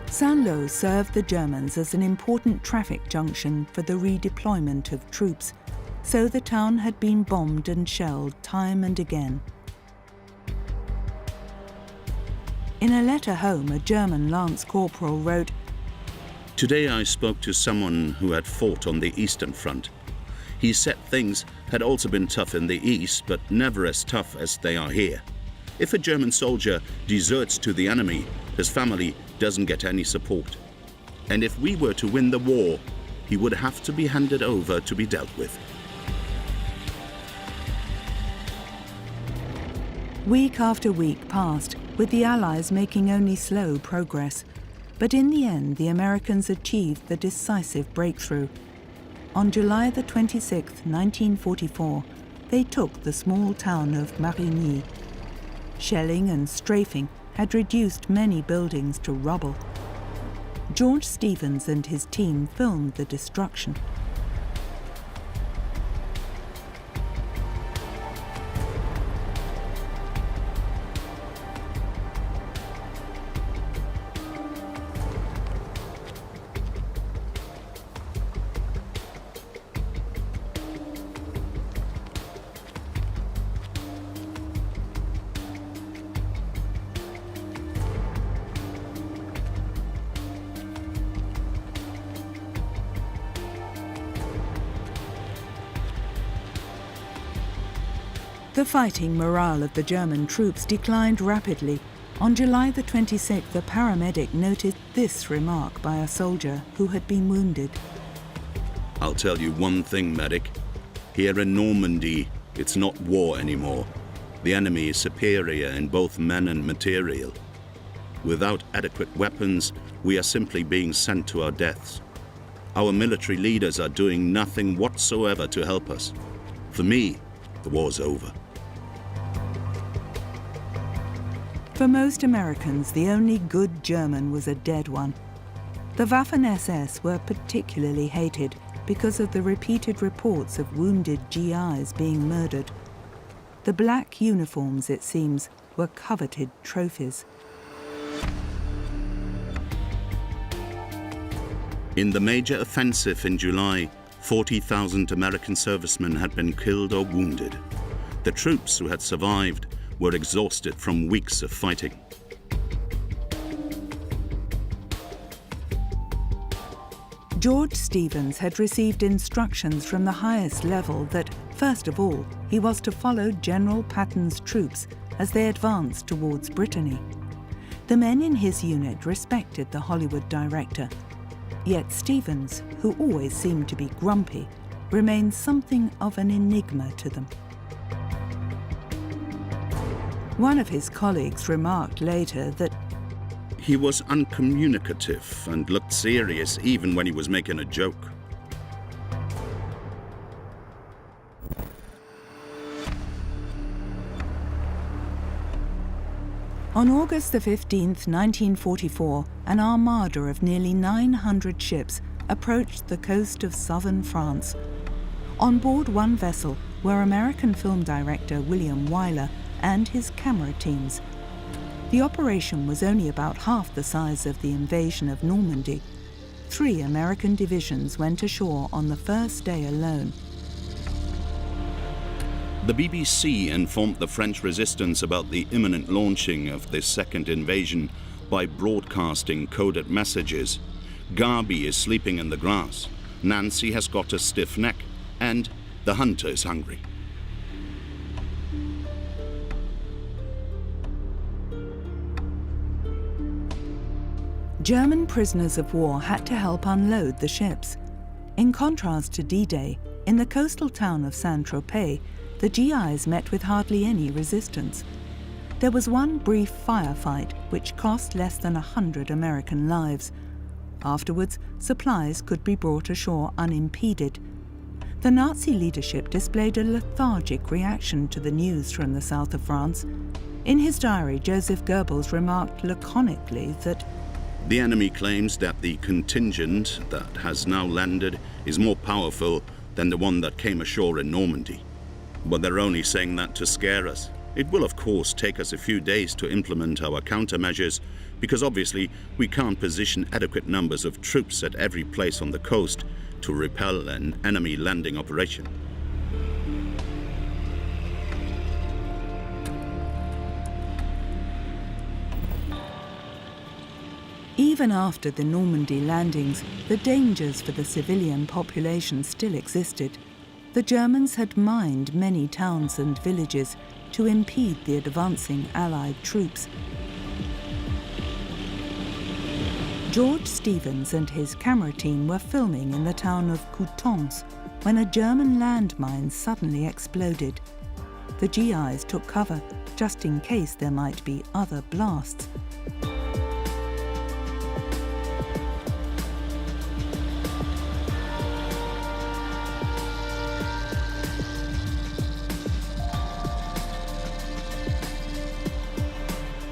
Saint-Lô served the Germans as an important traffic junction for the redeployment of troops, so the town had been bombed and shelled time and again. In a letter home, a German lance corporal wrote, "Today I spoke to someone who had fought on the Eastern Front. He said things had also been tough in the East, but never as tough as they are here. If a German soldier deserts to the enemy, his family doesn't get any support. And if we were to win the war, he would have to be handed over to be dealt with." Week after week passed, with the Allies making only slow progress. But in the end, the Americans achieved the decisive breakthrough. On July the 26th, 1944, they took the small town of Marigny. Shelling and strafing had reduced many buildings to rubble. George Stevens and his team filmed the destruction. The fighting morale of the German troops declined rapidly. On July the 26th, a paramedic noted this remark by a soldier who had been wounded. "I'll tell you one thing, medic. Here in Normandy, it's not war anymore. The enemy is superior in both men and material. Without adequate weapons, we are simply being sent to our deaths. Our military leaders are doing nothing whatsoever to help us. For me, the war's over." For most Americans, the only good German was a dead one. The Waffen-SS were particularly hated because of the repeated reports of wounded GIs being murdered. The black uniforms, it seems, were coveted trophies. In the major offensive in July, 40,000 American servicemen had been killed or wounded. The troops who had survived were exhausted from weeks of fighting. George Stevens had received instructions from the highest level that, first of all, he was to follow General Patton's troops as they advanced towards Brittany. The men in his unit respected the Hollywood director. Yet Stevens, who always seemed to be grumpy, remained something of an enigma to them. One of his colleagues remarked later that he was uncommunicative and looked serious even when he was making a joke. On August the 15th, 1944, an armada of nearly 900 ships approached the coast of southern France. On board one vessel were American film director William Wyler and his camera teams. The operation was only about half the size of the invasion of Normandy. 3 American divisions went ashore on the first day alone. The BBC informed the French resistance about the imminent launching of this second invasion by broadcasting coded messages. "Garby is sleeping in the grass, Nancy has got a stiff neck, and the hunter is hungry." German prisoners of war had to help unload the ships. In contrast to D-Day, in the coastal town of Saint-Tropez, the GIs met with hardly any resistance. There was one brief firefight which cost less than 100 American lives. Afterwards, supplies could be brought ashore unimpeded. The Nazi leadership displayed a lethargic reaction to the news from the south of France. In his diary, Joseph Goebbels remarked laconically that the enemy claims that the contingent that has now landed is more powerful than the one that came ashore in Normandy. But they're only saying that to scare us. It will, of course, take us a few days to implement our countermeasures, because obviously we can't position adequate numbers of troops at every place on the coast to repel an enemy landing operation. Even after the Normandy landings, the dangers for the civilian population still existed. The Germans had mined many towns and villages to impede the advancing Allied troops. George Stevens and his camera team were filming in the town of Coutances when a German landmine suddenly exploded. The GIs took cover, just in case there might be other blasts.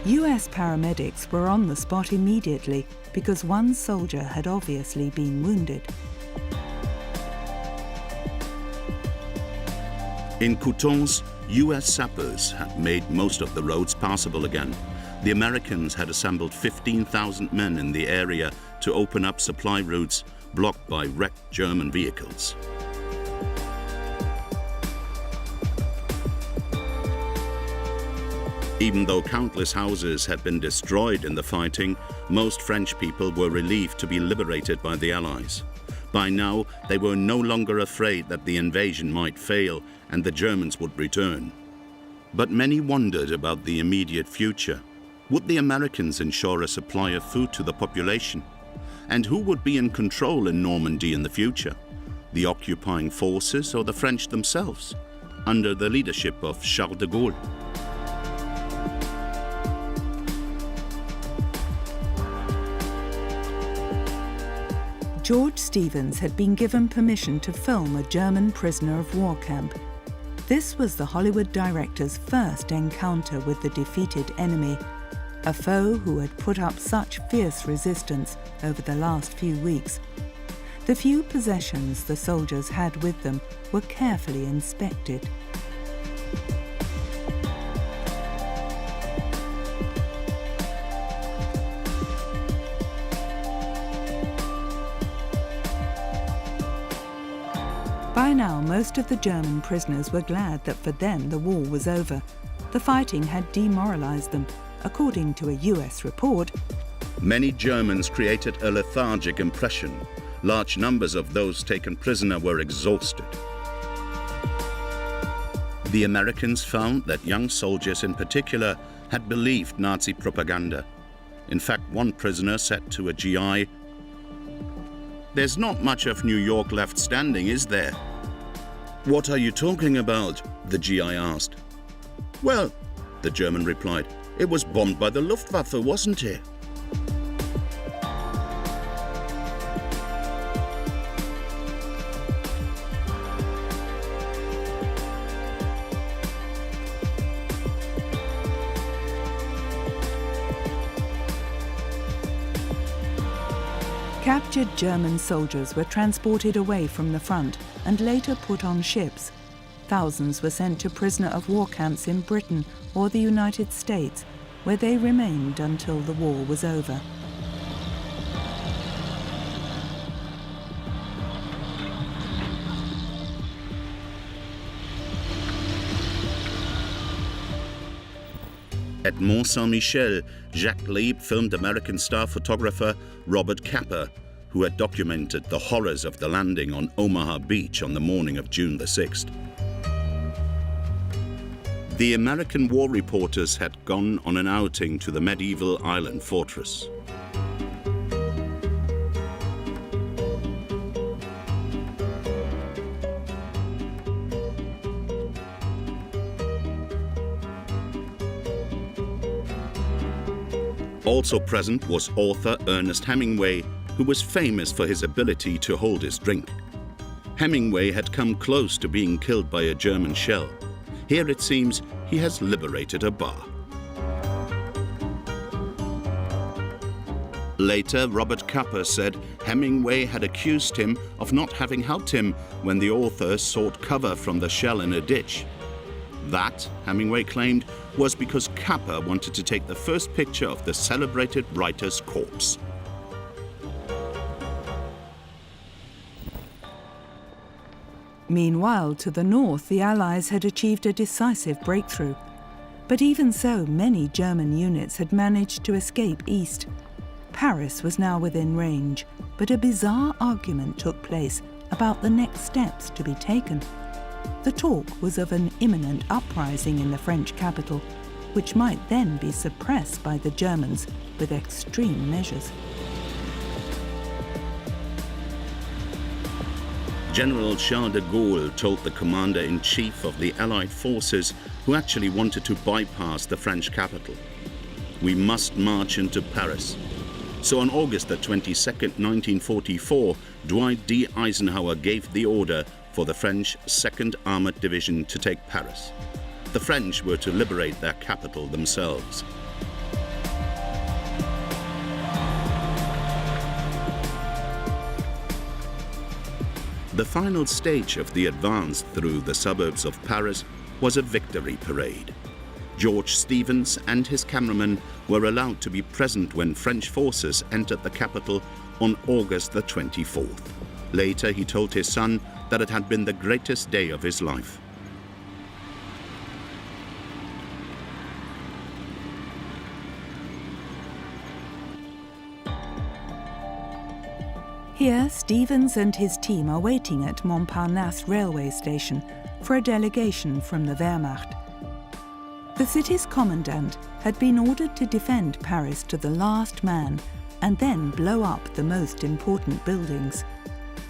US paramedics were on the spot immediately because one soldier had obviously been wounded. In Coutances, US sappers had made most of the roads passable again. The Americans had assembled 15,000 men in the area to open up supply routes blocked by wrecked German vehicles. Even though countless houses had been destroyed in the fighting, most French people were relieved to be liberated by the Allies. By now, they were no longer afraid that the invasion might fail and the Germans would return. But many wondered about the immediate future. Would the Americans ensure a supply of food to the population? And who would be in control in Normandy in the future? The occupying forces or the French themselves, under the leadership of Charles de Gaulle? George Stevens had been given permission to film a German prisoner of war camp. This was the Hollywood director's first encounter with the defeated enemy, a foe who had put up such fierce resistance over the last few weeks. The few possessions the soldiers had with them were carefully inspected. By now, most of the German prisoners were glad that for them the war was over. The fighting had demoralized them. According to a US report, many Germans created a lethargic impression. Large numbers of those taken prisoner were exhausted. The Americans found that young soldiers in particular had believed Nazi propaganda. In fact, one prisoner said to a GI, "There's not much of New York left standing, is there?" "What are you talking about?" the GI asked. "Well," the German replied, "it was bombed by the Luftwaffe, wasn't it?" Captured German soldiers were transported away from the front and later put on ships. Thousands were sent to prisoner of war camps in Britain or the United States, where they remained until the war was over. At Mont Saint-Michel, Jacques Lieb filmed American star photographer Robert Capa, who had documented the horrors of the landing on Omaha Beach on the morning of June the 6th. The American war reporters had gone on an outing to the medieval island fortress. Also present was author Ernest Hemingway, who was famous for his ability to hold his drink. Hemingway had come close to being killed by a German shell. Here it seems he has liberated a bar. Later, Robert Capa said Hemingway had accused him of not having helped him when the author sought cover from the shell in a ditch. That, Hemingway claimed, was because Capa wanted to take the first picture of the celebrated writer's corpse. Meanwhile, to the north, the Allies had achieved a decisive breakthrough. But even so, many German units had managed to escape east. Paris was now within range, but a bizarre argument took place about the next steps to be taken. The talk was of an imminent uprising in the French capital, which might then be suppressed by the Germans with extreme measures. General Charles de Gaulle told the commander-in-chief of the Allied forces, who actually wanted to bypass the French capital, "We must march into Paris." So on August the 22nd, 1944, Dwight D. Eisenhower gave the order for the French 2nd Armored Division to take Paris. The French were to liberate their capital themselves. The final stage of the advance through the suburbs of Paris was a victory parade. George Stevens and his cameraman were allowed to be present when French forces entered the capital on August the 24th. Later, he told his son that it had been the greatest day of his life. Here, Stevens and his team are waiting at Montparnasse railway station for a delegation from the Wehrmacht. The city's commandant had been ordered to defend Paris to the last man and then blow up the most important buildings.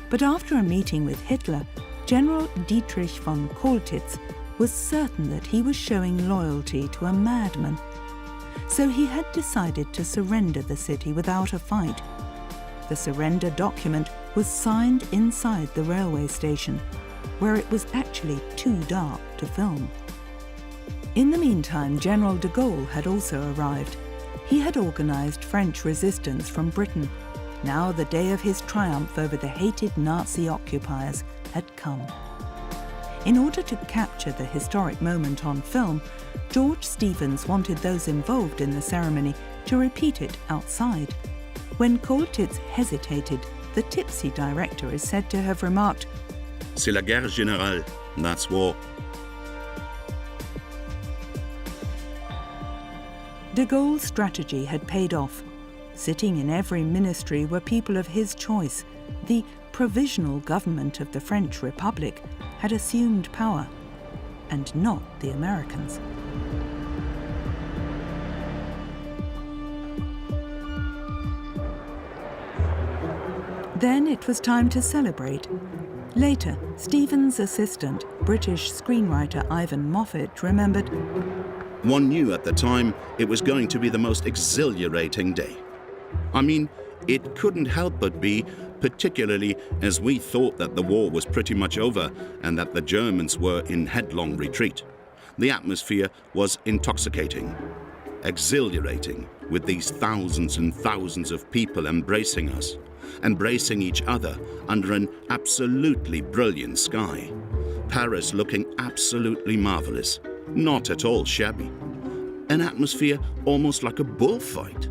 But after a meeting with Hitler, General Dietrich von Choltitz was certain that he was showing loyalty to a madman. So he had decided to surrender the city without a fight. The surrender document was signed inside the railway station, where it was actually too dark to film. In the meantime, General de Gaulle had also arrived. He had organized French resistance from Britain. Now the day of his triumph over the hated Nazi occupiers had come. In order to capture the historic moment on film, George Stevens wanted those involved in the ceremony to repeat it outside. When Choltitz hesitated, the tipsy director is said to have remarked, "C'est la guerre générale, that's war." De Gaulle's strategy had paid off. Sitting in every ministry were people of his choice. The provisional government of the French Republic had assumed power, and not the Americans. Then it was time to celebrate. Later, Stevens' assistant, British screenwriter Ivan Moffat, remembered, "One knew at the time it was going to be the most exhilarating day. I mean, it couldn't help but be, particularly as we thought that the war was pretty much over and that the Germans were in headlong retreat. The atmosphere was intoxicating, exhilarating, with these thousands and thousands of people embracing us, embracing each other under an absolutely brilliant sky. Paris looking absolutely marvelous, not at all shabby. An atmosphere almost like a bullfight."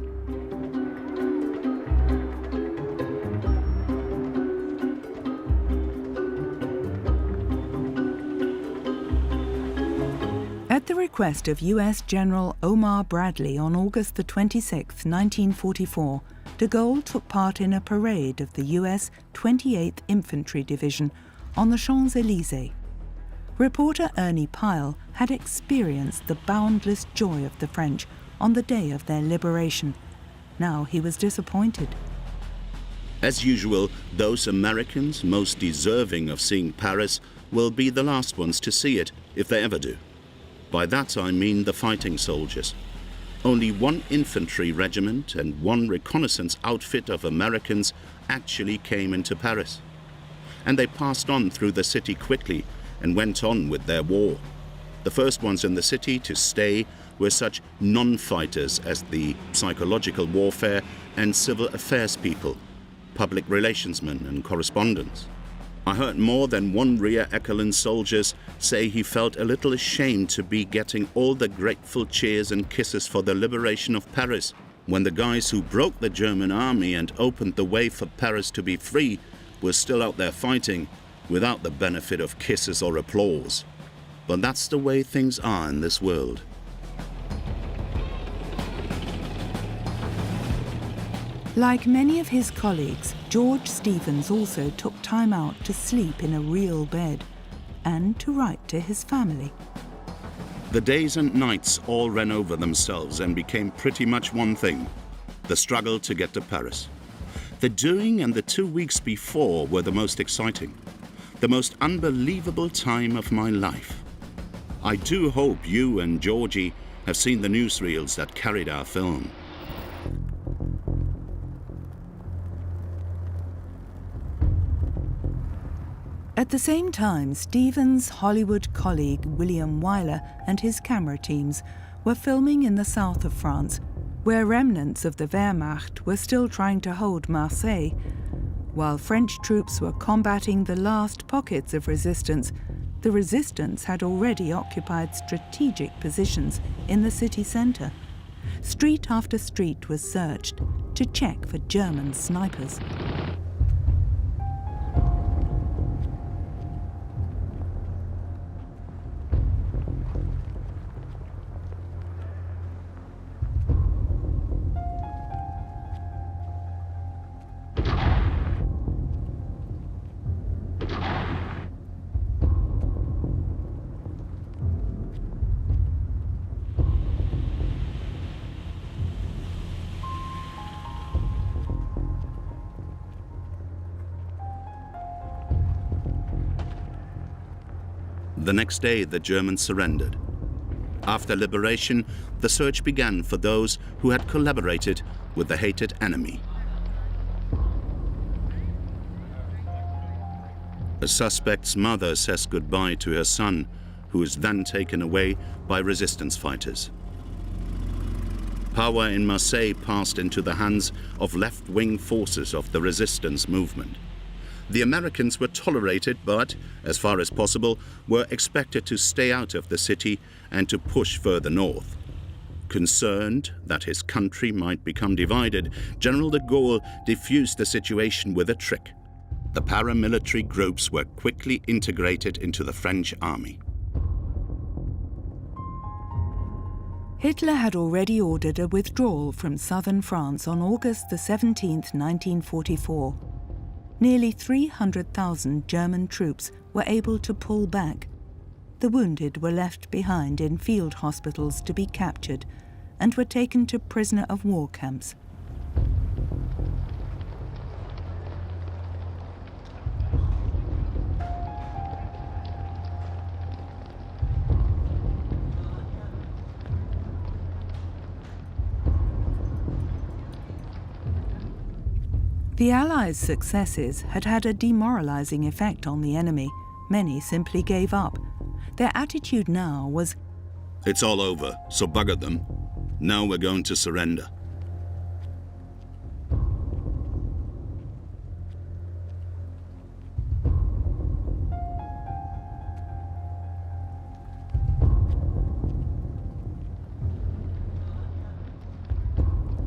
At the request of US General Omar Bradley on August the 26th, 1944, de Gaulle took part in a parade of the US 28th Infantry Division on the Champs-Élysées. Reporter Ernie Pyle had experienced the boundless joy of the French on the day of their liberation. Now he was disappointed. As usual, those Americans most deserving of seeing Paris will be the last ones to see it, if they ever do. By that I mean the fighting soldiers. Only one infantry regiment and one reconnaissance outfit of Americans actually came into Paris. and they passed on through the city quickly and went on with their war. The first ones in the city to stay were such non-fighters as the psychological warfare and civil affairs people, public relations men and correspondents. I heard more than one rear echelon soldiers say he felt a little ashamed to be getting all the grateful cheers and kisses for the liberation of Paris, when the guys who broke the German army and opened the way for Paris to be free were still out there fighting without the benefit of kisses or applause. But that's the way things are in this world. Like many of his colleagues, George Stevens also took time out to sleep in a real bed and to write to his family. The days and nights all ran over themselves and became pretty much one thing: the struggle to get to Paris. The during and the 2 weeks before were the most exciting, the most unbelievable time of my life. I do hope you and Georgie have seen the newsreels that carried our film. At the same time, Stevens' Hollywood colleague William Wyler and his camera teams were filming in the south of France, where remnants of the Wehrmacht were still trying to hold Marseille, while French troops were combating the last pockets of resistance. The resistance had already occupied strategic positions in the city centre. Street after street was searched to check for German snipers. The next day, the Germans surrendered. After liberation, the search began for those who had collaborated with the hated enemy. A suspect's mother says goodbye to her son, who is then taken away by resistance fighters. Power in Marseille passed into the hands of left-wing forces of the resistance movement. The Americans were tolerated, but, as far as possible, were expected to stay out of the city and to push further north. Concerned that his country might become divided, General de Gaulle diffused the situation with a trick. The paramilitary groups were quickly integrated into the French army. Hitler had already ordered a withdrawal from southern France on August 17, 1944. Nearly 300,000 German troops were able to pull back. The wounded were left behind in field hospitals to be captured and were taken to prisoner of war camps. The Allies' successes had had a demoralizing effect on the enemy. Many simply gave up. Their attitude now was, "It's all over, so bugger them. Now we're going to surrender."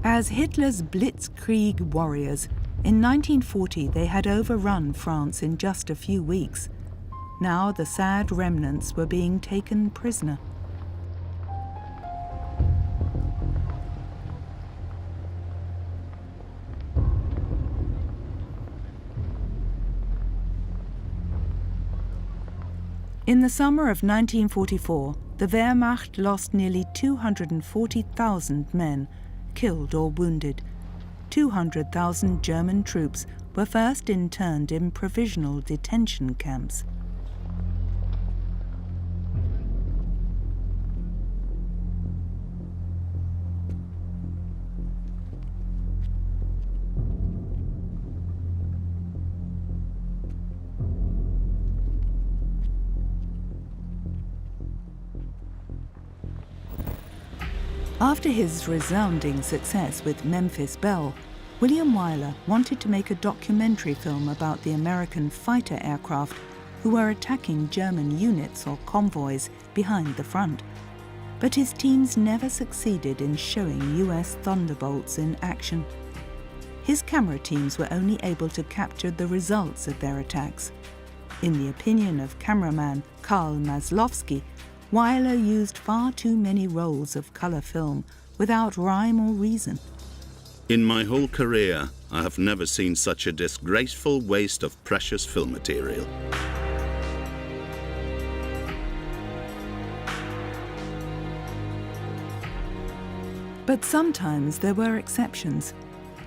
As Hitler's blitzkrieg warriors, in 1940 they had overrun France in just a few weeks. Now the sad remnants were being taken prisoner. In the summer of 1944, the Wehrmacht lost nearly 240,000 men, killed or wounded. 200,000 German troops were first interned in provisional detention camps. After his resounding success with Memphis Belle, William Wyler wanted to make a documentary film about the American fighter aircraft who were attacking German units or convoys behind the front. But his teams never succeeded in showing US Thunderbolts in action. His camera teams were only able to capture the results of their attacks. In the opinion of cameraman Karl Maslowski, Wyler used far too many rolls of colour film without rhyme or reason. In my whole career, I have never seen such a disgraceful waste of precious film material. But sometimes there were exceptions.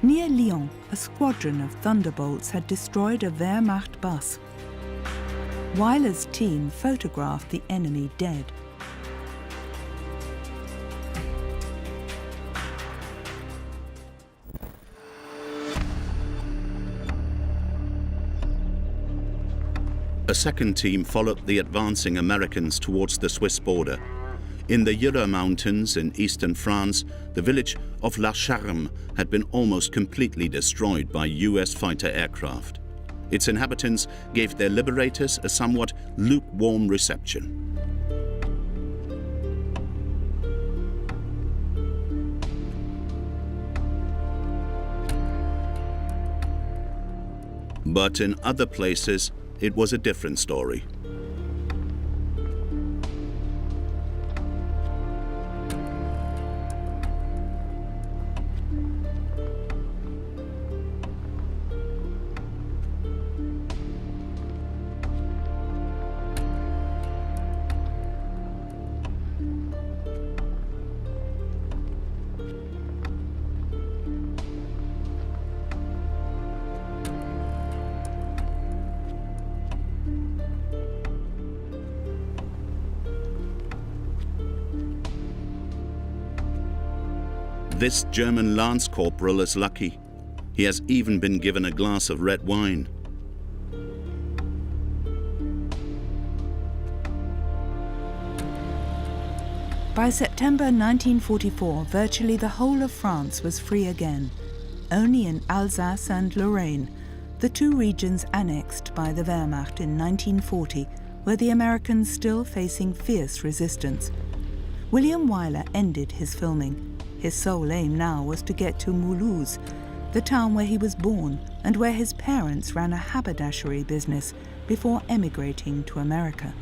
Near Lyon, a squadron of Thunderbolts had destroyed a Wehrmacht bus. Wyler's team photographed the enemy dead. A second team followed the advancing Americans towards the Swiss border. In the Jura Mountains in eastern France, the village of La Charme had been almost completely destroyed by US fighter aircraft. Its inhabitants gave their liberators a somewhat lukewarm reception. But in other places, it was a different story. This German Lance Corporal is lucky. He has even been given a glass of red wine. By September 1944, virtually the whole of France was free again. Only in Alsace and Lorraine, the two regions annexed by the Wehrmacht in 1940, were the Americans still facing fierce resistance. William Wyler ended his filming. His sole aim now was to get to Mulhouse, the town where he was born and where his parents ran a haberdashery business before emigrating to America.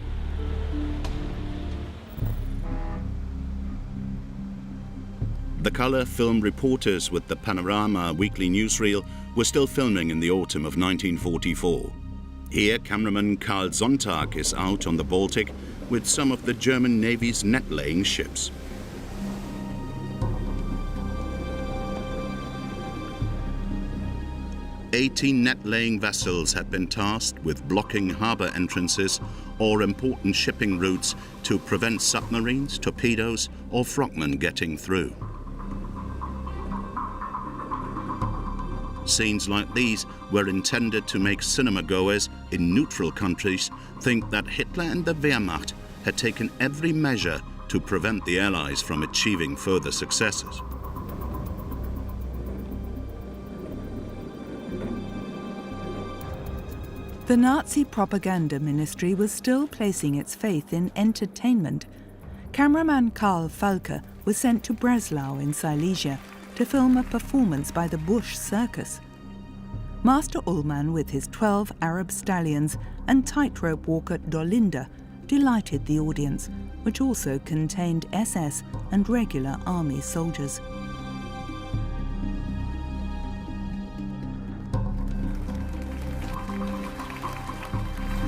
The color film reporters with the Panorama weekly newsreel were still filming in the autumn of 1944. Here, cameraman Karl Sonntag is out on the Baltic with some of the German Navy's net-laying ships. "18 net-laying vessels had been tasked with blocking harbour entrances or important shipping routes to prevent submarines, torpedoes or frogmen getting through. Scenes like these were intended to make cinema-goers in neutral countries think that Hitler and the Wehrmacht had taken every measure to prevent the Allies from achieving further successes. The Nazi propaganda ministry was still placing its faith in entertainment. Cameraman Karl Falke was sent to Breslau in Silesia to film a performance by the Bush Circus. Master Ullman, with his 12 Arab stallions and tightrope walker Dolinda, delighted the audience, which also contained SS and regular army soldiers.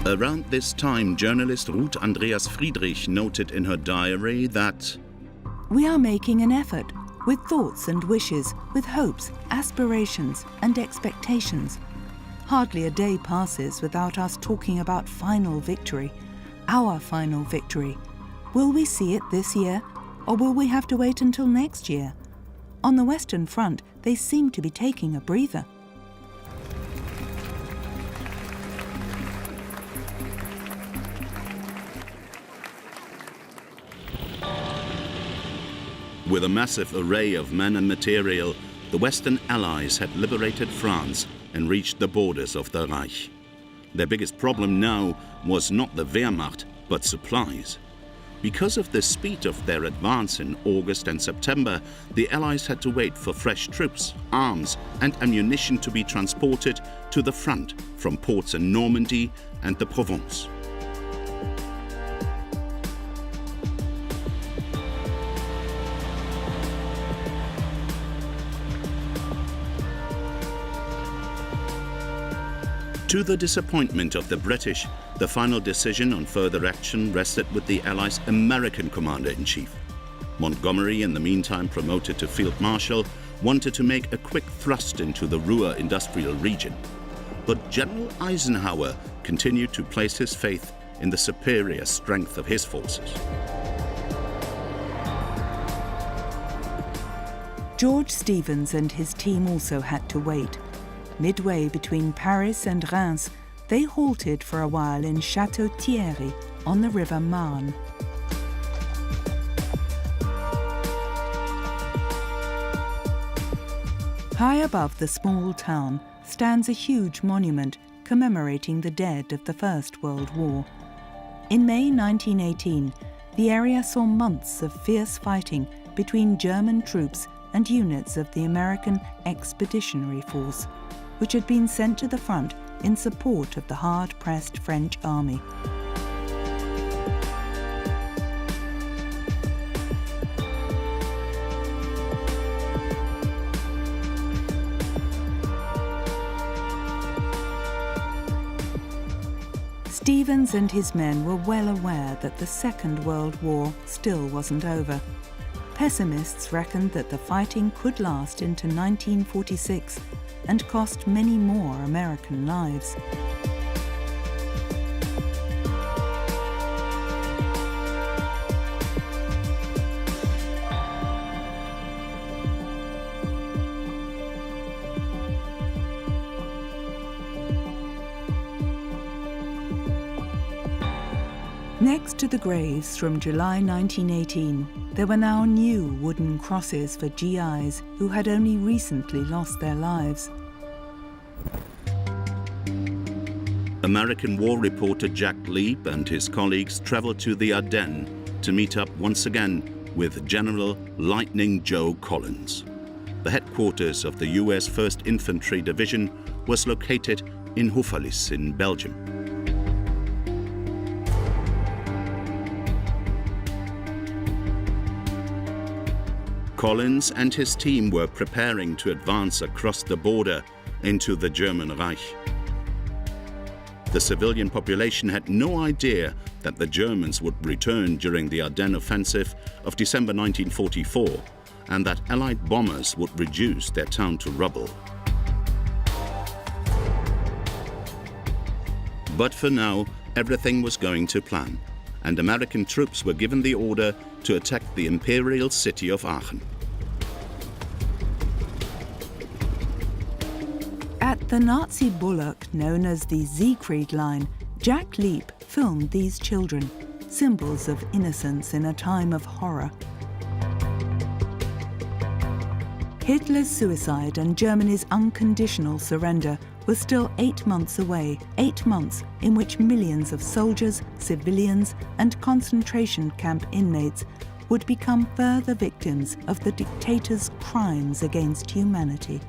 Around this time, journalist Ruth Andreas Friedrich noted in her diary that "We are making an effort, with thoughts and wishes, with hopes, aspirations and expectations. Hardly a day passes without us talking about final victory, our final victory. Will we see it this year, or will we have to wait until next year? On the Western Front, they seem to be taking a breather." With a massive array of men and material, the Western Allies had liberated France and reached the borders of the Reich. Their biggest problem now was not the Wehrmacht, but supplies. Because of the speed of their advance in August and September, the Allies had to wait for fresh troops, arms and ammunition to be transported to the front from ports in Normandy and the Provence. To the disappointment of the British, the final decision on further action rested with the Allies' American commander-in-chief. Montgomery, in the meantime promoted to Field Marshal, wanted to make a quick thrust into the Ruhr industrial region. But General Eisenhower continued to place his faith in the superior strength of his forces. George Stevens and his team also had to wait. Midway between Paris and Reims, they halted for a while in Château-Thierry on the River Marne. High above the small town stands a huge monument commemorating the dead of the First World War. In May 1918, the area saw months of fierce fighting between German troops and units of the American Expeditionary Force, which had been sent to the front in support of the hard-pressed French army. Stevens and his men were well aware that the Second World War still wasn't over. Pessimists reckoned that the fighting could last into 1946 and cost many more American lives. Next to the graves from July 1918, there were now new wooden crosses for GIs who had only recently lost their lives. American war reporter Jack Leap and his colleagues traveled to the Ardennes to meet up once again with General Lightning Joe Collins. The headquarters of the US 1st Infantry Division was located in Houffalize in Belgium. Collins and his team were preparing to advance across the border into the German Reich. The civilian population had no idea that the Germans would return during the Ardennes offensive of December 1944 and that Allied bombers would reduce their town to rubble. But for now, everything was going to plan, and American troops were given the order to attack the imperial city of Aachen. At the Nazi bulwark known as the Siegfried Line, Jack Leap filmed these children, symbols of innocence in a time of horror. Hitler's suicide and Germany's unconditional surrender was still 8 months away, 8 months in which millions of soldiers, civilians, and concentration camp inmates would become further victims of the dictator's crimes against humanity.